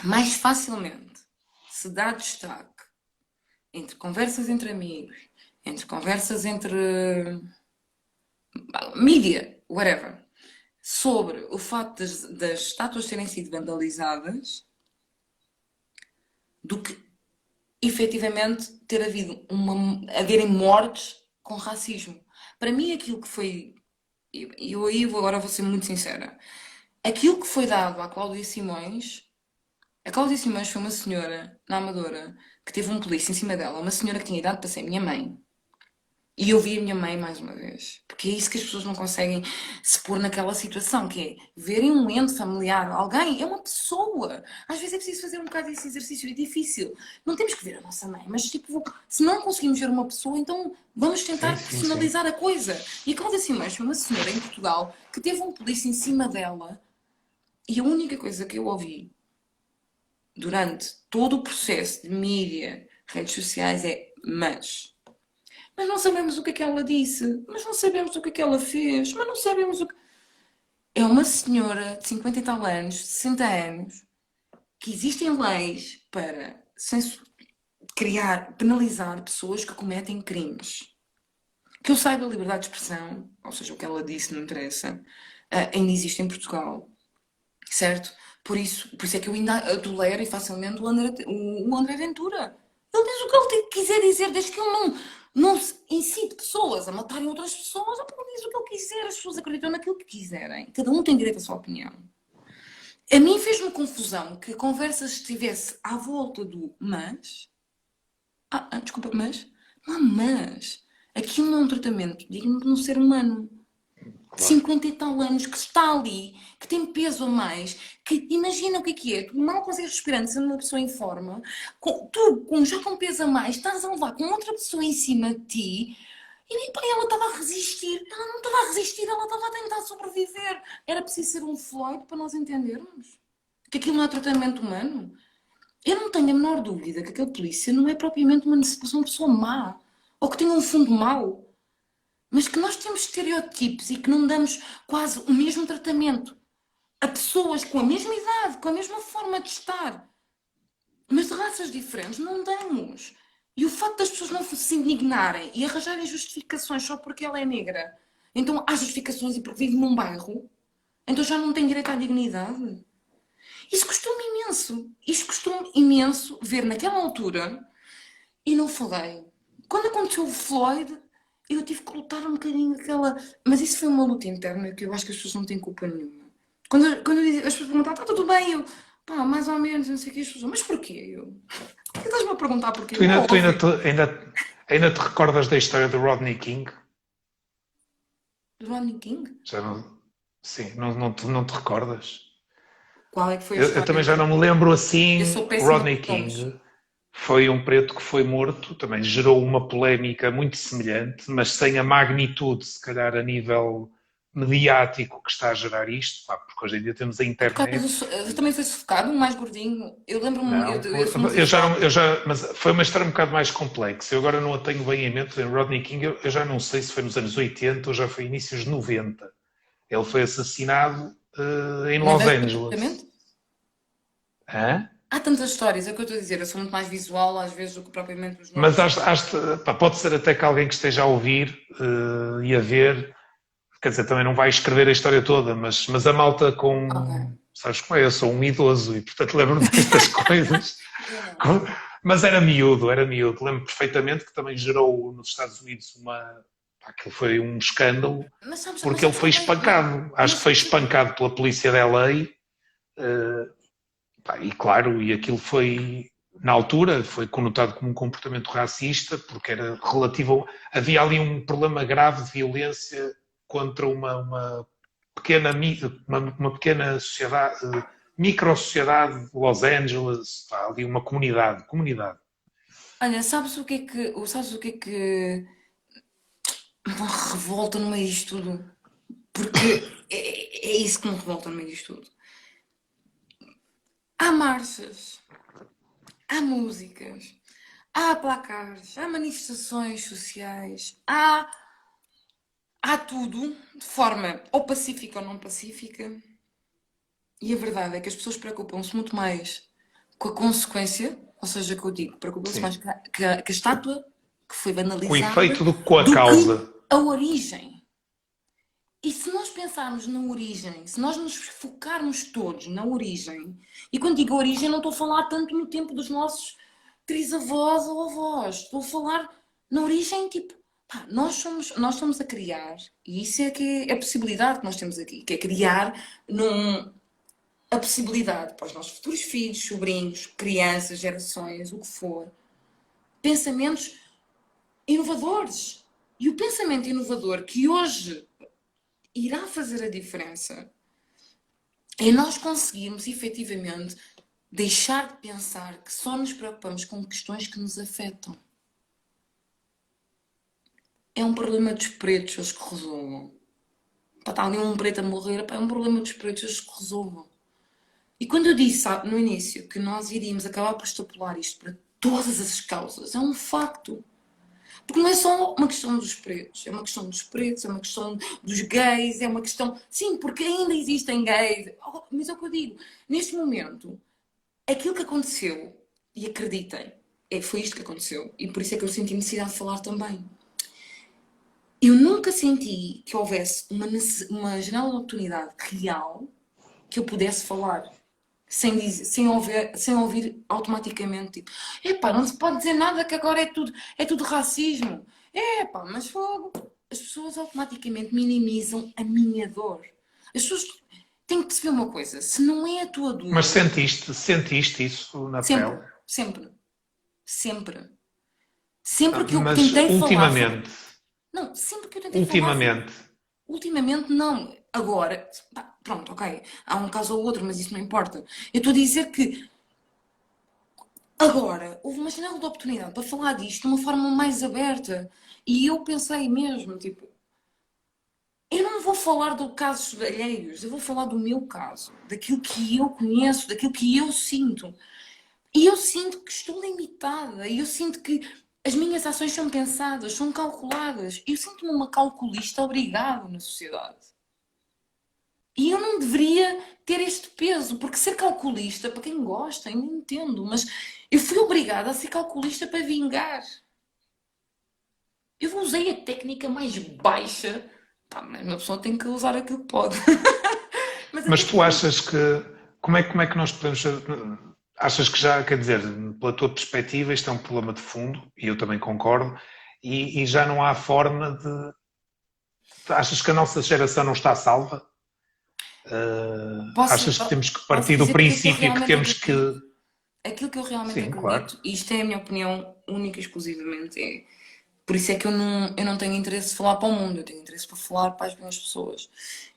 Mais facilmente se dá destaque entre conversas entre amigos, entre conversas entre mídia, whatever, sobre o facto das estátuas terem sido vandalizadas do que efetivamente ter haverem mortes com racismo. Para mim, aquilo que foi, e eu aí agora vou ser muito sincera, aquilo que foi dado à Cláudia Simões, a Cláudia Simões foi uma senhora na Amadora que teve um polícia em cima dela, uma senhora que tinha idade para ser minha mãe. E eu vi a minha mãe mais uma vez. Porque é isso que as pessoas não conseguem se pôr naquela situação, que é verem um ente familiar, alguém, é uma pessoa. Às vezes é preciso fazer um bocado desse exercício, é difícil. Não temos que ver a nossa mãe, mas tipo, se não conseguimos ver uma pessoa, então vamos tentar Sim. personalizar a coisa. E a Cláudia Simões foi uma senhora em Portugal que teve um polícia em cima dela e a única coisa que eu ouvi durante todo o processo de mídia, redes sociais é mas não sabemos o que é que ela disse, mas não sabemos o que é que ela fez, mas não sabemos o que. É uma senhora de 50 e tal anos, 60 anos, que existem leis para penalizar pessoas que cometem crimes. Que eu saiba, a liberdade de expressão, ou seja, o que ela disse não interessa, ainda existe em Portugal, certo? Por isso é que eu ainda tolero e facilmente o André Ventura. Ele diz o que ele quiser dizer, desde que ele não incite pessoas a matarem outras pessoas, ele diz o que ele quiser, as pessoas acreditam naquilo que quiserem. Cada um tem direito à sua opinião. A mim fez-me confusão que a conversa estivesse à volta do mas. Desculpa, mas? Não há mas. Aquilo não é um tratamento digno de um ser humano. de Claro. 50 e tal anos, que está ali, que tem peso a mais, que imagina o que é, tu mal consegues respirar sendo uma pessoa em forma, já com peso a mais, estás a levar com outra pessoa em cima de ti, e pá, ela estava a resistir, ela não estava a resistir, ela estava a tentar sobreviver. Era preciso ser um Floyd para nós entendermos que aquilo não é tratamento humano. Eu não tenho a menor dúvida que aquele polícia não é propriamente uma pessoa má, ou que tenha um fundo mau. Mas que nós temos estereótipos e que não damos quase o mesmo tratamento a pessoas com a mesma idade, com a mesma forma de estar, mas de raças diferentes, não damos. E o facto das pessoas não se indignarem e arranjarem justificações só porque ela é negra, então há justificações e porque vive num bairro, então já não tem direito à dignidade. Isso custou-me imenso. Isto custou-me imenso ver naquela altura e não falei. Quando aconteceu o Floyd, eu tive que lutar um bocadinho aquela. Mas isso foi uma luta interna que eu acho que as pessoas não têm culpa nenhuma. Quando eu as pessoas perguntavam, está tudo bem? Eu, pá, mais ou menos, não sei o que, as pessoas, mas porquê? Eu, por que estás-me a perguntar porquê? Tu ainda te recordas da história do Rodney King? Do Rodney King? Já não, sim, não te recordas? Qual é que foi a Eu também história já não me dele? lembro Eu assim. sou O péssima Rodney com nomes. King foi um preto que foi morto, também gerou uma polémica muito semelhante, mas sem a magnitude, se calhar, a nível mediático que está a gerar isto, pá, porque hoje em dia temos a É por causa internet. também foi sufocado, um mais gordinho. Eu lembro-me, Não, eu sou muito visual. mas foi uma história um bocado mais complexa. Eu agora não a tenho bem em mente. O Rodney King, eu já não sei se foi nos anos 80 ou já foi inícios de 90. Ele foi assassinado em Na Los véspera do Angeles. casamento? Hã? Há tantas histórias, é o que eu estou a dizer. Eu sou muito mais visual às vezes do que propriamente os Mas nomes. pá, pode ser até que alguém que esteja a ouvir e a ver, quer dizer, também não vai escrever a história toda, mas a malta com. Ok. Sabes como é? Eu sou um idoso e, portanto, lembro-me destas coisas. Eu não. Mas era miúdo, era miúdo. Lembro perfeitamente que também gerou nos Estados Unidos pá, que foi um escândalo, Mas porque ele sabes foi também. espancado. Acho que Mas foi espancado pela polícia de LA. Pá, e claro, e aquilo foi, na altura, foi conotado como um comportamento racista, porque era relativo. Havia ali um problema grave de violência contra uma pequena sociedade, micro-sociedade de Los Angeles, pá, ali uma comunidade. olha, sabes o que é que me revolta no meio disto tudo? Porque é isso que me revolta no meio disto tudo. Há marchas, há músicas, há placares, há manifestações sociais, há tudo de forma ou pacífica ou não pacífica. E a verdade é que as pessoas preocupam-se muito mais com a consequência, ou seja, que eu digo, preocupam-se Sim. mais que a estátua que foi Com o vandalizada efeito do que com a do que causa. a origem. E se nós pensarmos na origem, se nós nos focarmos todos na origem, e quando digo origem não estou a falar tanto no tempo dos nossos trisavós ou avós, estou a falar na origem tipo, pá, nós estamos a criar, e isso é que é a possibilidade que nós temos aqui, que é criar a possibilidade para os nossos futuros filhos, sobrinhos, crianças, gerações, o que for, pensamentos inovadores. E o pensamento inovador que hoje irá fazer a diferença é nós conseguirmos efetivamente deixar de pensar que só nos preocupamos com questões que nos afetam. É um problema dos pretos, eles que resolvam. Para estar ali um preto a morrer, é um problema dos pretos, eles que resolvam. E quando eu disse no início que nós iríamos acabar por extrapolar isto para todas as causas, é um facto. Porque não é só uma questão dos pretos, é uma questão dos pretos, é uma questão dos gays, é uma questão. Sim, porque ainda existem gays. Mas é o que eu digo, neste momento, aquilo que aconteceu, e acreditem, foi isto que aconteceu, e por isso é que eu senti necessidade de falar também. Eu nunca senti que houvesse uma janela de oportunidade real que eu pudesse falar. Sem ouvir automaticamente, tipo, epá, não se pode dizer nada que agora é tudo racismo. Epá, mas fogo. As pessoas automaticamente minimizam a minha dor. As pessoas têm que perceber uma coisa, se não é a tua dor, Mas sentiste isso na sempre, pele? sempre, sempre. Sempre que eu Mas tentei falar sobre. ultimamente, Não, sempre que eu tentei falar sobre. ultimamente, Ultimamente não. Agora, pá, pronto, ok. Há um caso ou outro, mas isso não importa. Eu estou a dizer que agora houve uma janela de oportunidade para falar disto de uma forma mais aberta. E eu pensei mesmo, tipo, eu não vou falar de casos alheios, eu vou falar do meu caso, daquilo que eu conheço, daquilo que eu sinto. E eu sinto que estou limitada, e eu sinto que as minhas ações são pensadas, são calculadas. Eu sinto-me uma calculista obrigada na sociedade. E eu não deveria ter este peso, porque ser calculista, para quem gosta, eu não entendo, mas eu fui obrigada a ser calculista para vingar. Eu usei a técnica mais baixa. Pá, mas uma pessoa tem que usar aquilo que pode. Mas a Mas tu técnica. achas que. Como é que nós podemos. Achas que já, quer dizer, pela tua perspectiva, isto é um problema de fundo, e eu também concordo, e já não há forma de. Achas que a nossa geração não está salva? Posso, Achas que temos que posso partir do dizer aquilo que eu princípio que realmente temos que. acredito? Aquilo que eu realmente Sim, claro. acredito, e isto é a minha opinião única e exclusivamente, é. Por isso é que eu não tenho interesse de falar para o mundo, eu tenho interesse para falar para as minhas pessoas.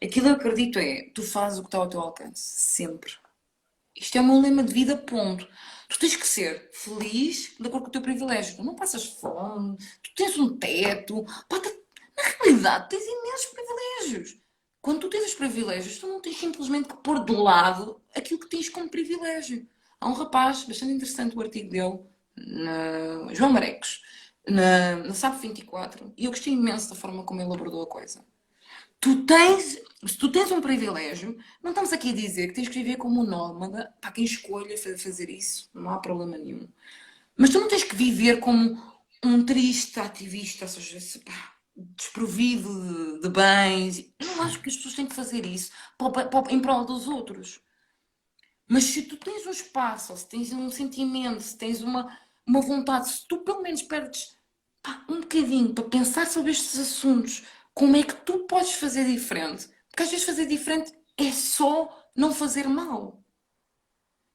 Aquilo que eu acredito é, tu fazes o que está ao teu alcance, sempre. Isto é o meu lema de vida, ponto. Tu tens que ser feliz de acordo com o teu privilégio. Tu não passas fome, tu tens um teto. Pá, na realidade, tens imensos privilégios. Quando tu tens os privilégios, tu não tens simplesmente que pôr de lado aquilo que tens como privilégio. Há um rapaz, bastante interessante o artigo dele, João Marecos, na SAP 24, e eu gostei imenso da forma como ele abordou a coisa. Se tu tens um privilégio, não estamos aqui a dizer que tens que viver como um nómada, para quem escolha fazer isso, não há problema nenhum. Mas tu não tens que viver como um triste ativista, ou seja, desprovido de bens. Eu não acho que as pessoas têm que fazer isso em prol dos outros. Mas se tu tens um espaço, ou se tens um sentimento, se tens uma vontade, se tu pelo menos perdes um bocadinho para pensar sobre estes assuntos, como é que tu podes fazer diferente? Porque às vezes fazer diferente é só não fazer mal.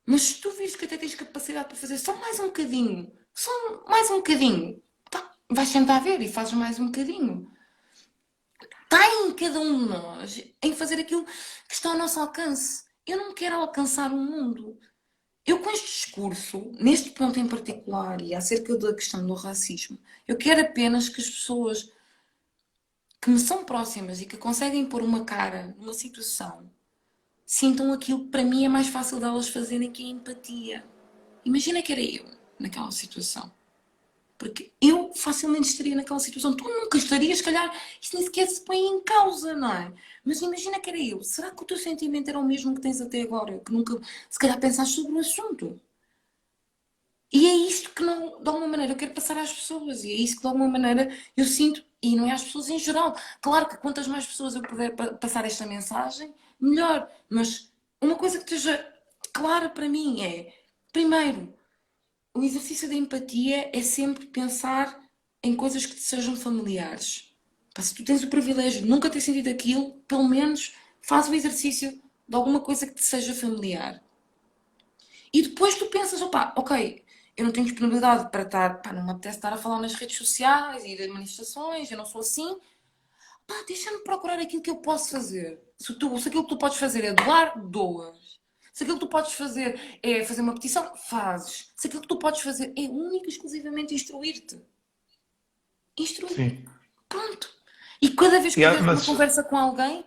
Mas se tu vires que até tens capacidade para fazer só mais um bocadinho, pá, vais tentar ver e fazes mais um bocadinho. Está em cada um de nós em fazer aquilo que está ao nosso alcance. Eu não quero alcançar o mundo. Eu, com este discurso, neste ponto em particular, e acerca da questão do racismo, eu quero apenas que as pessoas que me são próximas e que conseguem pôr uma cara numa situação sintam aquilo que para mim é mais fácil delas fazerem, que é a empatia. Imagina que era eu naquela situação. Porque eu facilmente estaria naquela situação. Tu nunca estarias, se calhar, isso nem sequer se põe em causa, não é? Mas imagina que era eu. Será que o teu sentimento era o mesmo que tens até agora? Que nunca, se calhar, pensaste sobre o assunto? E é isto que, não, de alguma maneira, eu quero passar às pessoas. E é isso que, de alguma maneira, eu sinto. E não é às pessoas em geral. Claro que quantas mais pessoas eu puder passar esta mensagem, melhor. Mas uma coisa que esteja clara para mim é, primeiro, o exercício da empatia é sempre pensar em coisas que te sejam familiares. Se tu tens o privilégio de nunca ter sentido aquilo, pelo menos faz o exercício de alguma coisa que te seja familiar. E depois tu pensas, opá, ok, eu não tenho disponibilidade para estar, pá, não me apetece estar a falar nas redes sociais e de manifestações, eu não sou assim, pá, deixa-me procurar aquilo que eu posso fazer. Se aquilo que tu podes fazer é doar, doas. Se aquilo que tu podes fazer é fazer uma petição, fazes. Se aquilo que tu podes fazer é único e exclusivamente instruir-te. Instruir-te. Sim. Pronto. E cada vez que tiveres uma Mas conversa com alguém,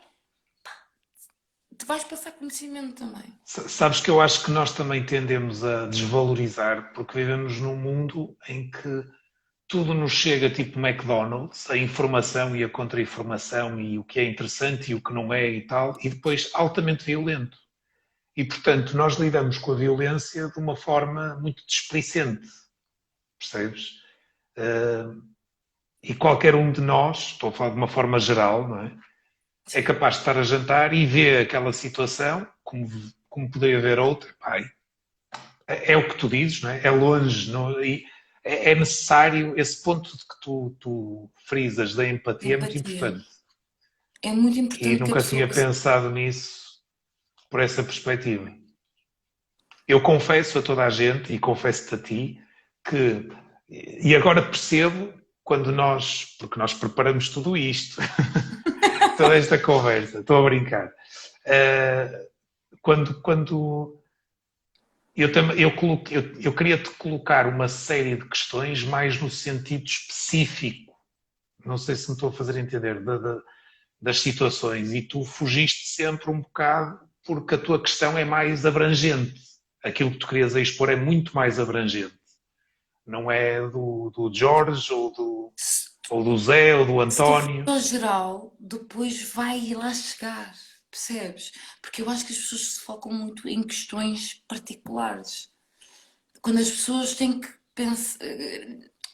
te vais passar conhecimento também. sabes que eu acho que nós também tendemos a desvalorizar, porque vivemos num mundo em que tudo nos chega tipo McDonald's, a informação e a contra-informação e o que é interessante e o que não é e tal, e depois altamente violento. E, portanto, nós lidamos com a violência de uma forma muito displicente, percebes? E qualquer um de nós, estou a falar de uma forma geral, não é? É capaz de estar a jantar e ver aquela situação, como poderia haver outra, pai. É o que tu dizes, não é? É longe, não, e é necessário, esse ponto de que tu frisas da empatia é muito Empatia. importante. É muito E importante que a nunca pessoa tinha que pensado nisso por essa perspectiva. Eu confesso a toda a gente, e confesso-te a ti, que, e agora percebo, quando nós, porque nós preparamos tudo isto, toda esta conversa. Estou a brincar. Quando eu queria-te colocar uma série de questões mais no sentido específico. Não sei se me estou a fazer entender das situações, e tu fugiste sempre um bocado porque a tua questão é mais abrangente. Aquilo que tu querias expor é muito mais abrangente. Não é do Jorge ou do Zé ou do António. No geral, depois vai lá chegar, percebes? Porque eu acho que as pessoas se focam muito em questões particulares. Quando as pessoas têm que pensar.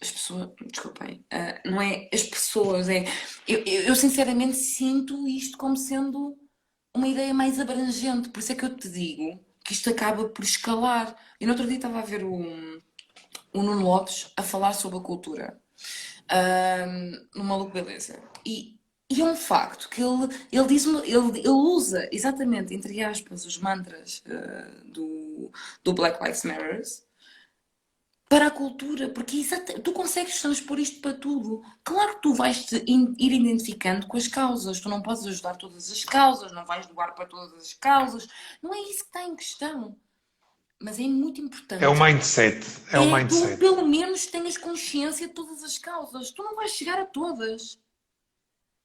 As pessoas, desculpem, não é as pessoas, é. Eu sinceramente sinto isto como sendo uma ideia mais abrangente, por isso é que eu te digo que isto acaba por escalar. Eu no outro dia estava a ver o Nuno Lopes a falar sobre a cultura, no Maluco Beleza, e é um facto que ele diz, ele usa exatamente, entre aspas, os mantras do Black Lives Matter para a cultura, porque tu consegues transpor isto para tudo. Claro que tu vais te ir identificando com as causas, tu não podes ajudar todas as causas, não vais doar para todas as causas, não é isso que está em questão. Mas é muito importante. É o mindset. É o mindset. Tu pelo menos tenhas consciência de todas as causas. Tu não vais chegar a todas.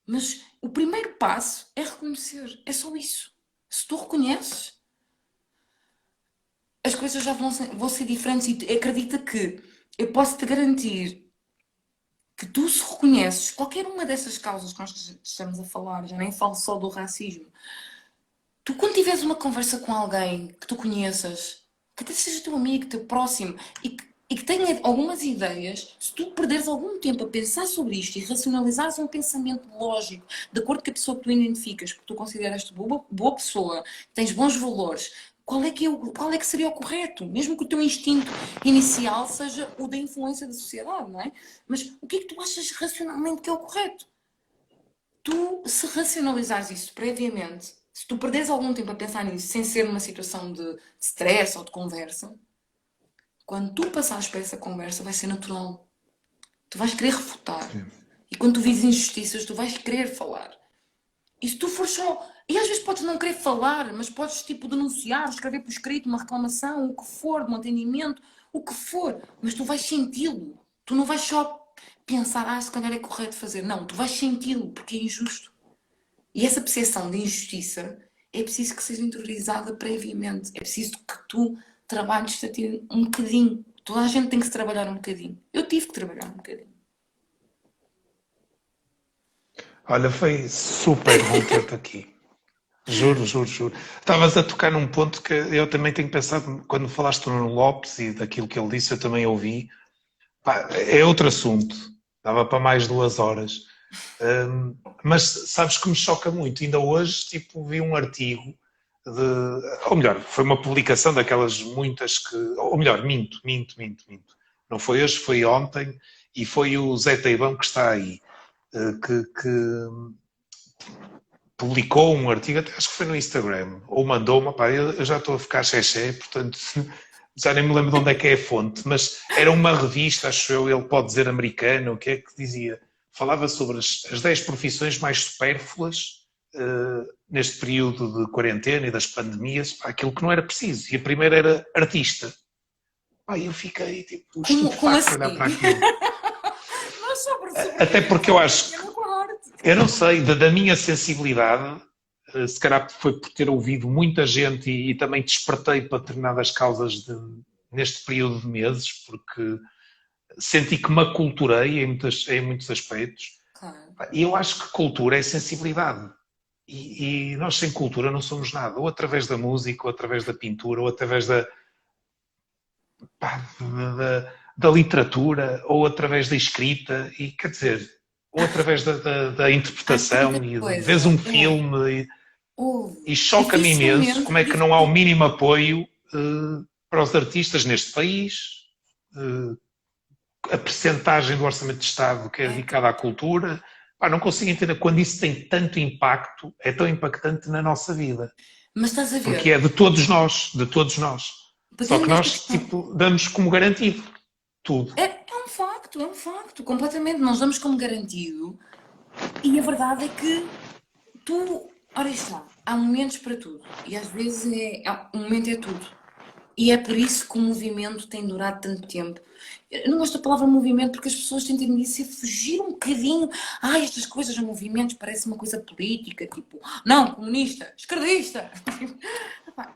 Mas o primeiro passo é reconhecer. É só isso. Se tu reconheces, as coisas já vão ser diferentes, e acredita que eu posso te garantir que tu, se reconheces qualquer uma dessas causas que nós estamos a falar, já nem falo só do racismo, tu, quando tiveres uma conversa com alguém que tu conheças, que até seja teu amigo, teu próximo, e que tenha algumas ideias, se tu perderes algum tempo a pensar sobre isto e racionalizares um pensamento lógico, de acordo com a pessoa que tu identificas, que tu consideras-te boa pessoa, tens bons valores, qual é que seria o correto? Mesmo que o teu instinto inicial seja o da influência da sociedade, não é? Mas o que é que tu achas racionalmente que é o correto? Tu, se racionalizares isso previamente, se tu perderes algum tempo a pensar nisso, sem ser numa situação de stress ou de conversa, quando tu passares para essa conversa vai ser natural. Tu vais querer refutar. Sim. E quando tu vives injustiças, tu vais querer falar. E se tu for só... E às vezes podes não querer falar, mas podes tipo denunciar, escrever por escrito uma reclamação, o que for, um atendimento, o que for. Mas tu vais senti-lo. Tu não vais só pensar, se calhar é correto fazer. Não, tu vais senti-lo, porque é injusto. E essa percepção de injustiça é preciso que seja interiorizada previamente. É preciso que tu trabalhes-te a ti um bocadinho. Toda a gente tem que se trabalhar um bocadinho. Eu tive que trabalhar um bocadinho. Olha, foi super bom ter-te aqui. Juro, juro, juro. Estavas a tocar num ponto que eu também tenho pensado, quando falaste no Lopes e daquilo que ele disse, eu também ouvi. Pá, é outro assunto. Dava para mais 2 horas. Mas sabes que me choca muito. Ainda hoje, tipo, vi um artigo ou melhor, foi uma publicação daquelas muitas que... Ou melhor, minto. Não foi hoje, foi ontem, e foi o Zé Teibão que está aí, que publicou um artigo, até acho que foi no Instagram, ou mandou-me, eu já estou a ficar xexé, portanto já nem me lembro de onde é que é a fonte, mas era uma revista, acho eu, ele pode dizer americana, o que é que dizia? Falava sobre as 10 profissões mais supérfluas neste período de quarentena e das pandemias, aquilo que não era preciso, e a primeira era artista. Eu fiquei tipo estupefacto a olhar para aquilo. Até porque eu acho que, eu não sei, da minha sensibilidade, se calhar foi por ter ouvido muita gente e também despertei para determinadas causas neste período de meses, porque senti que me aculturei em muitos aspectos. Claro. E eu acho que cultura é sensibilidade. E nós sem cultura não somos nada. Ou através da música, ou através da pintura, ou através da literatura, ou através da escrita, e quer dizer, ou através da interpretação, e vês um filme, e choca-me imenso como é que não há o mínimo apoio para os artistas neste país, a percentagem do orçamento de Estado que é dedicada à cultura. Não consigo entender quando isso tem tanto impacto, é tão impactante na nossa vida. Mas estás a ver? Porque é de todos nós. Só que nós damos como garantido tudo. É um facto, completamente. Nós damos como garantido. E a verdade é que ora está, há momentos para tudo. E às vezes um momento é tudo. E é por isso que o movimento tem durado tanto tempo. Eu não gosto da palavra movimento porque as pessoas têm tendência a fugir um bocadinho. Estas coisas, movimentos, parece uma coisa política, tipo, não, comunista, esquerdista.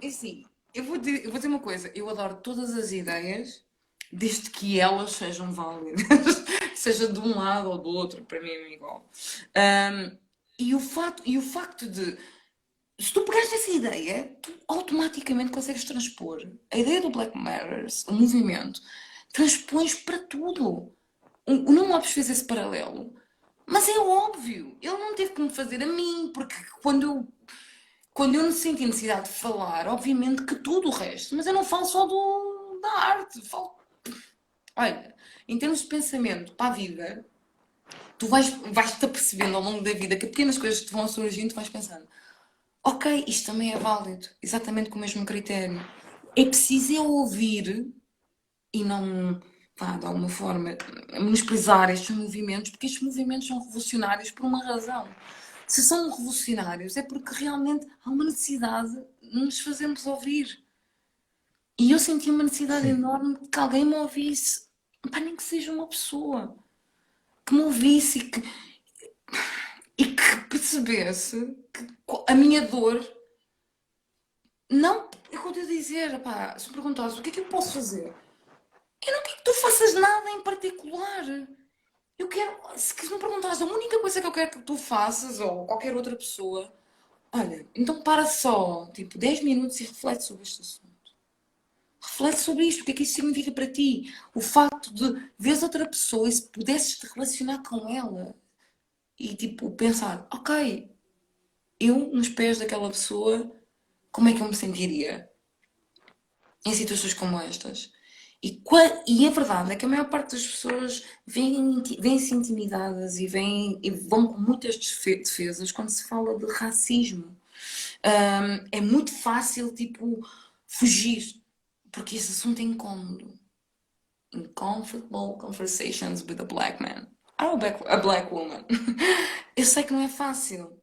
É assim, eu vou dizer uma coisa, eu adoro todas as ideias, desde que elas sejam válidas, seja de um lado ou do outro, para mim é igual. E o facto de, se tu pegares essa ideia, tu automaticamente consegues transpor a ideia do Black Matters, o movimento, transpões para tudo. O Nuno Lopes fez esse paralelo, mas é óbvio, ele não teve que me fazer a mim, porque quando eu senti necessidade de falar, obviamente que tudo o resto, mas eu não falo só da arte, olha, em termos de pensamento para a vida, tu vais-te apercebendo ao longo da vida que pequenas coisas te vão surgindo, tu vais pensando, ok, isto também é válido, exatamente com o mesmo critério. É preciso eu ouvir e não, de alguma forma, menosprezar estes movimentos, porque estes movimentos são revolucionários por uma razão. Se são revolucionários é porque realmente há uma necessidade de nos fazermos ouvir. E eu senti uma necessidade Sim. enorme de que alguém me ouvisse, nem que seja uma pessoa, que me ouvisse e que percebesse que a minha dor não, é o que eu te dizer, se me perguntares o que é que eu posso fazer, eu não quero que tu faças nada em particular. Eu quero, se me perguntares a única coisa que eu quero que tu faças, ou qualquer outra pessoa, olha, então para só, tipo, 10 minutos e reflete sobre este assunto. Reflete sobre isto, o que é que isso significa para ti. O facto de veres outra pessoa e se pudesses te relacionar com ela e, tipo, pensar, ok, eu nos pés daquela pessoa, como é que eu me sentiria em situações como estas? E a verdade é que a maior parte das pessoas vêm-se intimidadas e vão com muitas defesas quando se fala de racismo. É muito fácil, tipo, fugir, porque esse assunto é incómodo. Uncomfortable conversations with a black man. A black woman. Eu sei que não é fácil.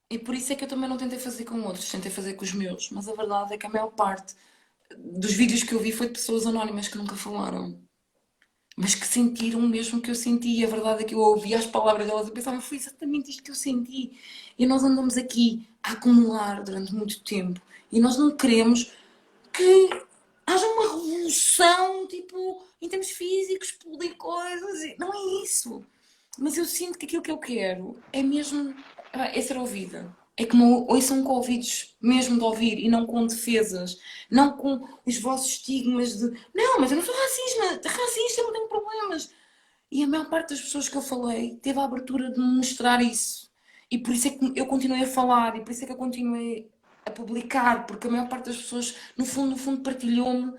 E por isso é que eu também não tentei fazer com outros, tentei fazer com os meus. Mas a verdade é que a maior parte dos vídeos que eu vi foi de pessoas anónimas que nunca falaram, mas que sentiram o mesmo que eu senti. E a verdade é que eu ouvia as palavras delas e pensava, foi exatamente isto que eu senti. E nós andamos aqui a acumular durante muito tempo e nós não queremos que haja uma revolução, tipo, em termos físicos, explodir coisas. Não é isso. Mas eu sinto que aquilo que eu quero é mesmo é ser ouvida. É que me ouçam com ouvidos mesmo de ouvir e não com defesas, não com os vossos estigmas de não, mas eu não sou racista, eu não tenho problemas. E a maior parte das pessoas que eu falei teve a abertura de me mostrar isso. E por isso é que eu continuei a falar, e por isso é que eu continuei a publicar, porque a maior parte das pessoas, no fundo, partilhou-me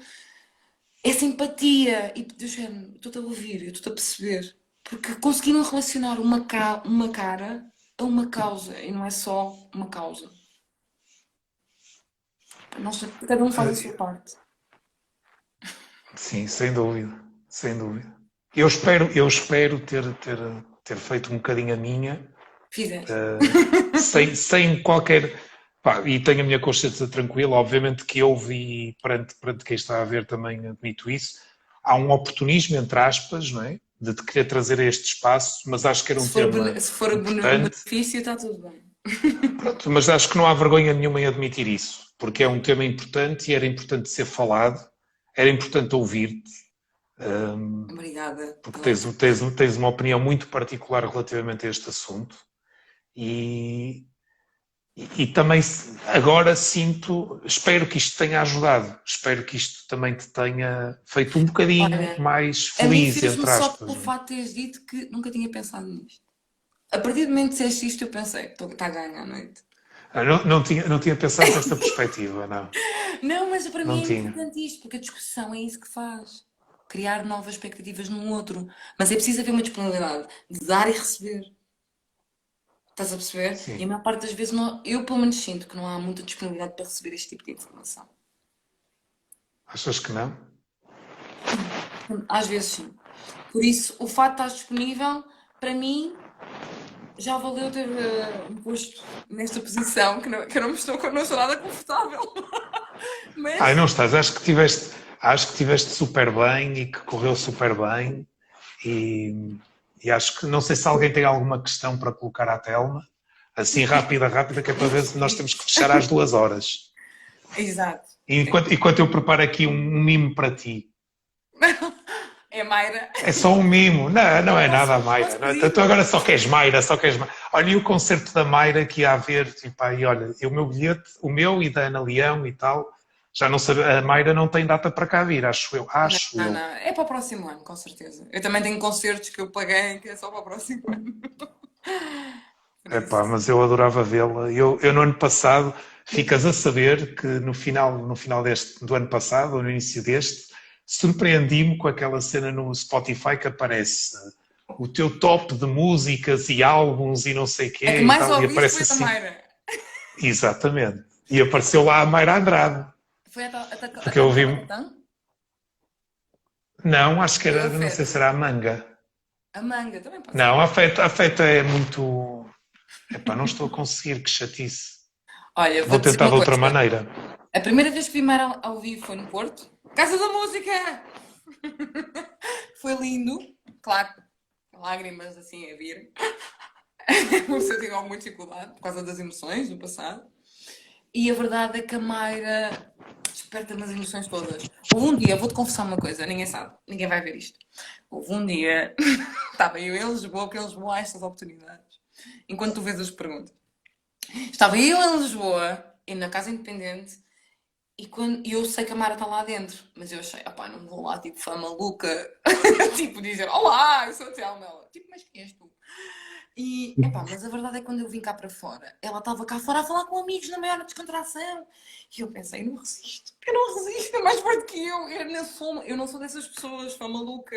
essa empatia. E do género, estou-te a ouvir, eu estou-te a perceber. Porque conseguiram relacionar uma cara a uma causa, e não é só uma causa. Cada um faz a sua parte. Sim, sem dúvida, sem dúvida. Eu espero ter feito um bocadinho a minha, Fizeste. sem qualquer. Pá, e tenho a minha consciência tranquila, obviamente que houve, e perante quem está a ver também admito isso, há um oportunismo, entre aspas, não é? De te querer trazer a este espaço, mas acho que era um tema Se for importante. benefício, está tudo bem. Pronto, mas acho que não há vergonha nenhuma em admitir isso, porque é um tema importante e era importante ser falado, era importante ouvir-te, Obrigada. porque tens uma opinião muito particular relativamente a este assunto e também agora espero que isto tenha ajudado, espero que isto também te tenha feito um bocadinho Olha, mais a mim feliz, fez-me entre só aspas. pelo facto de teres dito que nunca tinha pensado nisto. A partir do momento que disseste isto, eu pensei, está a ganhar a noite. Não tinha pensado nesta perspectiva, não. Não, mas para Não mim é tinha. importante isto, porque a discussão é isso que faz. Criar novas expectativas no outro. Mas é preciso haver uma disponibilidade de dar e receber. Estás a perceber? E a Sim. maior parte das vezes, eu pelo menos sinto que não há muita disponibilidade para receber este tipo de informação. Achas que não? Às vezes sim. Por isso, o facto de estar disponível, para mim, já valeu ter me posto nesta posição que eu não estou nada confortável. Ai, Mas, não estás, acho que tiveste super bem e que correu super bem e acho que, não sei se alguém tem alguma questão para colocar à Telma, assim rápida, que é para ver se nós temos que fechar às 2 horas. exato. E enquanto eu preparo aqui um mimo para ti. É Mayra. É só um mimo, não é nada a Posso Mayra. Não é? pedir? Tu agora só queres Mayra, só queres Mayra. Olha, e o concerto da Mayra que ia haver, tipo, aí, olha, o meu bilhete, o meu e da Ana Leão e tal, já não sabe, a Mayra não tem data para cá vir, acho eu. Não, Acho não, eu. não. É para o próximo ano, com certeza. Eu também tenho concertos que eu paguei que é só para o próximo ano. Por Epá, isso. mas eu adorava vê-la. Eu no ano passado, ficas a saber que no final do ano passado, ou no início deste, surpreendi-me com aquela cena no Spotify que aparece o teu top de músicas e álbuns e não sei o A que quê e mais tal, e ouviste aparece foi a da assim, Mayra. exatamente. E apareceu lá a Mayra Andrade, Foi a porque eu ouvi, Tã? não, acho que Foi o era, não sei Afeto. se era a Manga. A Manga também pode ser. Não, a Afeta é muito, epá, não estou a conseguir, que chatice. Olha, Vou vou-te dizer tentar uma de outra coisa. maneira. A primeira vez que vi Mayra ao vivo foi no Porto. Casa da Música! Foi lindo. Claro, lágrimas assim a vir. Você teve alguma dificuldade por causa das emoções do passado. E a verdade é que a Mayra desperta-me as emoções todas. Houve um dia, vou-te confessar uma coisa, ninguém sabe, ninguém vai ver isto. Houve um dia, estava eu em Lisboa, porque em Lisboa há estas oportunidades. Enquanto tu vês as perguntas. Estava eu em Lisboa, e na Casa Independente, e eu sei que a Mara está lá dentro, mas eu achei, opá, não vou lá, tipo, fã maluca, tipo, dizer, olá, eu sou a Telma. Ela, tipo, mas quem és tu? E, epá, mas a verdade é que quando eu vim cá para fora, ela estava cá fora a falar com amigos na maior descontração. E eu pensei, eu não resisto, é mais forte que eu não sou dessas pessoas, fã maluca.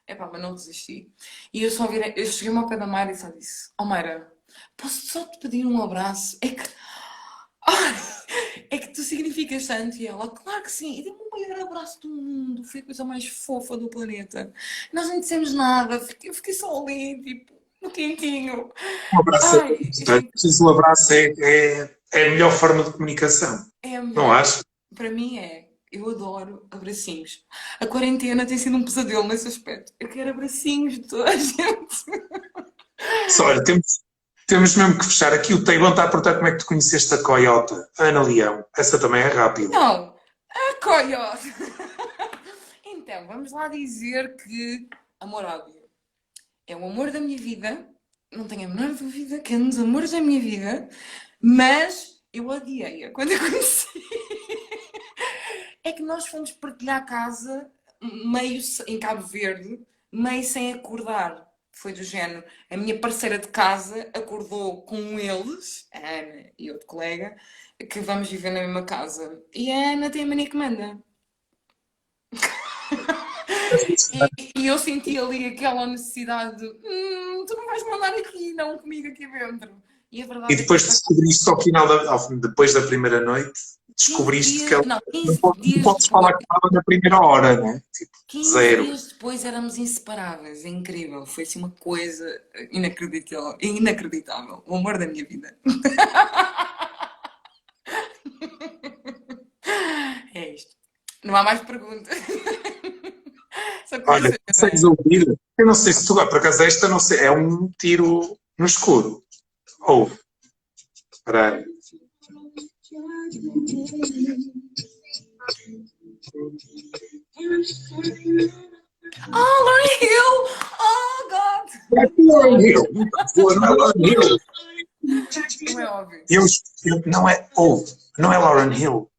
Epá, mas não resisti. E eu cheguei-me ao pé da Mayra e só disse, oh Mayra, posso só te pedir um abraço? Ai, é que tu significas tanto. E ela, claro que sim. E dei-me o maior abraço do mundo. Foi a coisa mais fofa do planeta. Nós não dissemos nada. Eu fiquei só ali, tipo, no quentinho. Um abraço é Ai, importante. Preciso, um abraço é a melhor forma de comunicação. é a Não melhor. acho? Para mim é. Eu adoro abracinhos. A quarentena tem sido um pesadelo nesse aspecto. Eu quero abracinhos de toda a gente. Só, olha, temos mesmo que fechar aqui. O Teibão está a perguntar como é que tu conheceste a Coyota, a Ana Leão. Essa também é rápida. Não, a coiote. Então, vamos lá dizer que amor-ódio. É o amor da minha vida, não tenho a menor dúvida que é um dos amores da minha vida, mas eu odiei-a quando a conheci. É que nós fomos partilhar casa meio em Cabo Verde, meio sem acordar. Foi do género. A minha parceira de casa acordou com eles, a Ana e outro colega, que vamos viver na mesma casa. E a Ana tem a mania que manda. E eu senti ali aquela necessidade de tu não vais mandar aqui, não comigo aqui dentro. E a E verdade é que depois descobriste ao final, depois da primeira noite, 15 descobriste que dias, ela não, não 15 não dias podes depois, falar com ela na primeira hora, né? Tipo, 15 zero. dias depois éramos inseparáveis. É incrível. Foi assim uma coisa inacreditável. Inacreditável. O amor da minha vida. É isto. Não há mais perguntas. Só queria Olha, saber. consegues ouvir? Eu não sei se tu, por acaso esta, não sei, é um tiro no escuro. Ouve. Espera aí. Oh, Lauryn Hill! Oh, God! É Lauryn Hill. Não é Lauryn Hill. Como é óbvio. Não é, ouve, não é Lauryn Hill.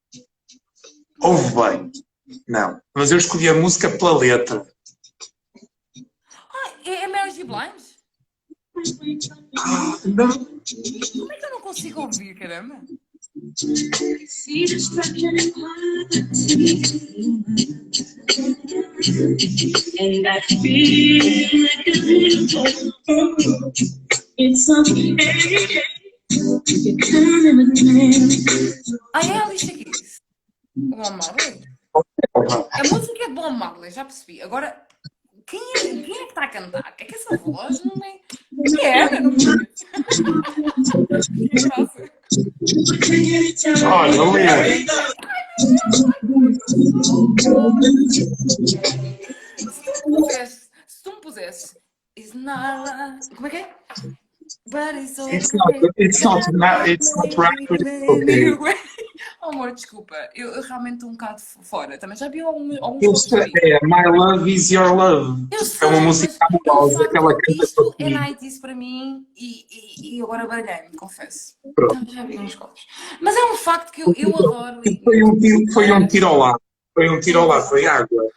Ouve bem. Não. Mas eu escolhi a música pela letra. Ah, é Mary J. Blige? Não. Como é que eu não consigo ouvir, caramba? And I feel like a little it's something you kind of Ah, é a Alicia Keys. O Bob Marley? A música é de Bob Marley, já percebi. Agora, Quem é que está a cantar? É que essa voz não é. Que era, não é? Que graça. Olha, Lê. Se tu me pusesse. It's not love. Como é que é? But it's okay. It's not right, but it's okay. Oh, amor, desculpa. Eu realmente estou um bocado fora. Também já vi alguns Eu outros sei, vídeos. My Love is Your Love. Eu É sei, uma mas música amorosa que ela canta isto para é mim. 90s para mim e agora baralhei-me, confesso. Pronto. Então, já vi uns copos. Mas é um facto que eu adoro. Foi um tiro ao lado. Foi um tiro ao lado, foi água.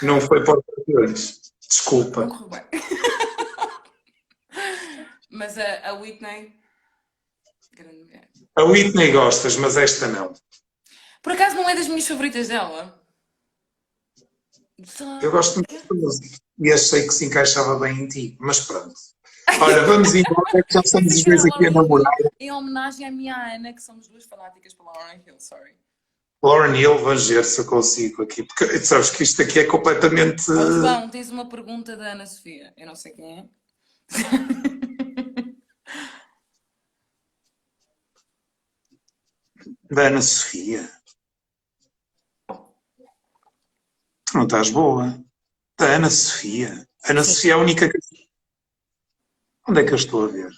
Não foi porta-aviões. Não Desculpa. correu bem. Mas a Whitney. Grande mulher. A Whitney gostas, mas esta não. Por acaso não é das minhas favoritas dela? Eu gosto muito desta música. E achei que se encaixava bem em ti. Mas pronto. Olha, vamos embora, que já estamos os dois aqui a namorar. Em homenagem à minha Ana, que somos duas fanáticas para Lauryn Hill, sorry. Lauren Hill, vamos ver se eu consigo aqui. Porque sabes que isto aqui é completamente. João, tens uma pergunta da Ana Sofia. Eu não sei quem é. Da Ana Sofia. Tu não estás boa. Da Ana Sofia. Ana Sofia é a única que. Onde é que eu estou a ver?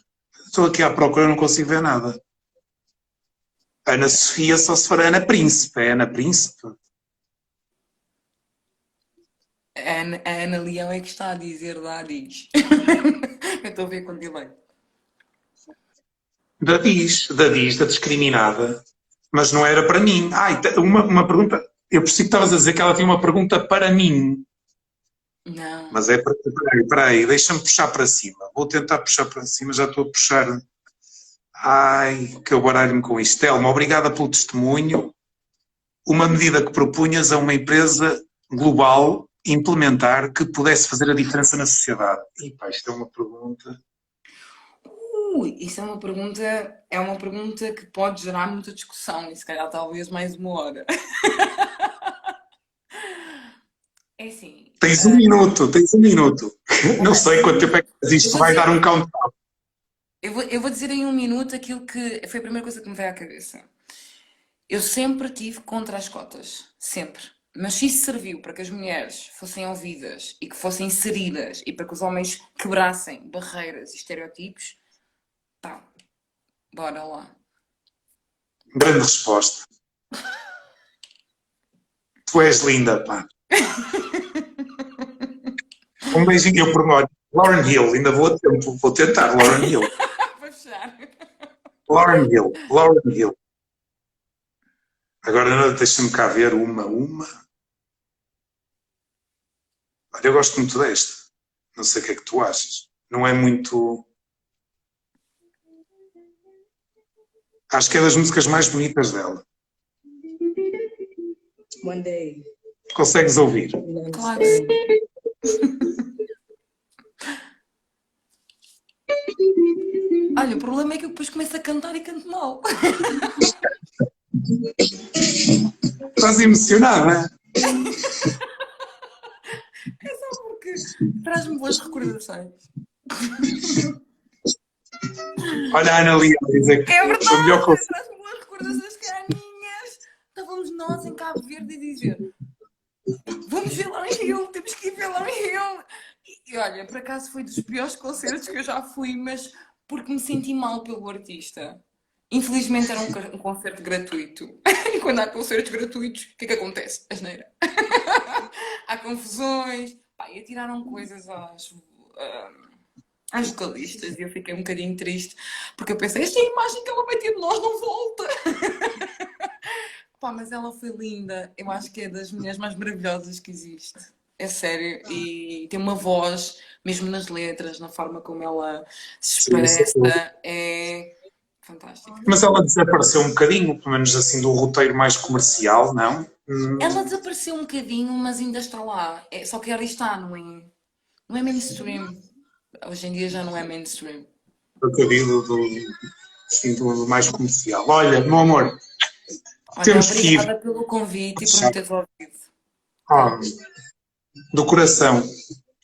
Estou aqui à procura, não consigo ver nada. Ana Sofia só se for Ana Príncipe. É Ana Príncipe? A Ana Leão é que está a dizer lá, diz. Eu estou a ver com delay. Da discriminada. Mas não era para mim. Ai, uma pergunta. Eu percebi que estavas a dizer que ela tinha uma pergunta para mim. Não. Mas é para. Peraí, deixa-me puxar para cima. Vou tentar puxar para cima, já estou a puxar. Ai, que eu baralho-me com isto. Telma, obrigada pelo testemunho. Uma medida que propunhas a uma empresa global implementar que pudesse fazer a diferença na sociedade. E pá, isto é uma pergunta. Isso é uma pergunta que pode gerar muita discussão e se calhar talvez mais uma hora. É assim. Tens um minuto. Não sei quanto tempo é que isto vai dar um countdown. Eu vou dizer em um minuto aquilo que foi a primeira coisa que me veio à cabeça. Eu sempre tive contra as cotas. Sempre. Mas se isso serviu para que as mulheres fossem ouvidas e que fossem inseridas e para que os homens quebrassem barreiras e estereotipos, pá, bora lá. Grande resposta. Tu és linda, pá. Um beijinho, eu promoto. Lauren Hill, ainda vou a tempo. Vou tentar, Lauren Hill. Vou fechar. Lauren Hill. Agora deixa-me cá ver uma. Olha, eu gosto muito desta. Não sei o que é que tu achas. Não é muito... Acho que é das músicas mais bonitas dela. One day. Consegues ouvir? Claro que sim. Olha, o problema é que eu depois começo a cantar e canto mal. Estás emocionada? É só porque traz-me boas recordações. Olha a Ana Lia a dizer que É foi verdade, o melhor concerto. traz-me boas recordações caninhas. Estávamos nós em Cabo Verde a dizer: vamos ver Lauryn Hill, temos que ir ver Lauryn Hill. E olha, por acaso foi dos piores concertos que eu já fui, mas porque me senti mal pelo artista. Infelizmente era um concerto gratuito. E quando há concertos gratuitos, o que é que acontece? Asneira. Há confusões. Pá, e atiraram coisas às vocalistas e eu fiquei um bocadinho triste porque eu pensei, esta imagem que ela vai ter de nós não volta. Pá, mas ela foi linda. Eu acho que é das mulheres mais maravilhosas que existe. É sério. E tem uma voz, mesmo nas letras, na forma como ela se expressa, é fantástica. Mas ela desapareceu um bocadinho, pelo menos assim, do roteiro mais comercial, não? Ela desapareceu um bocadinho, mas ainda está lá. Só que ela está, não é mainstream. Hoje em dia já não é mainstream. Do que eu digo do mais comercial. Olha, meu amor, Olha, temos que ir. obrigada pelo convite e por me teres ouvido. Do coração.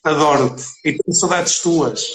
Adoro-te. E tenho saudades tuas.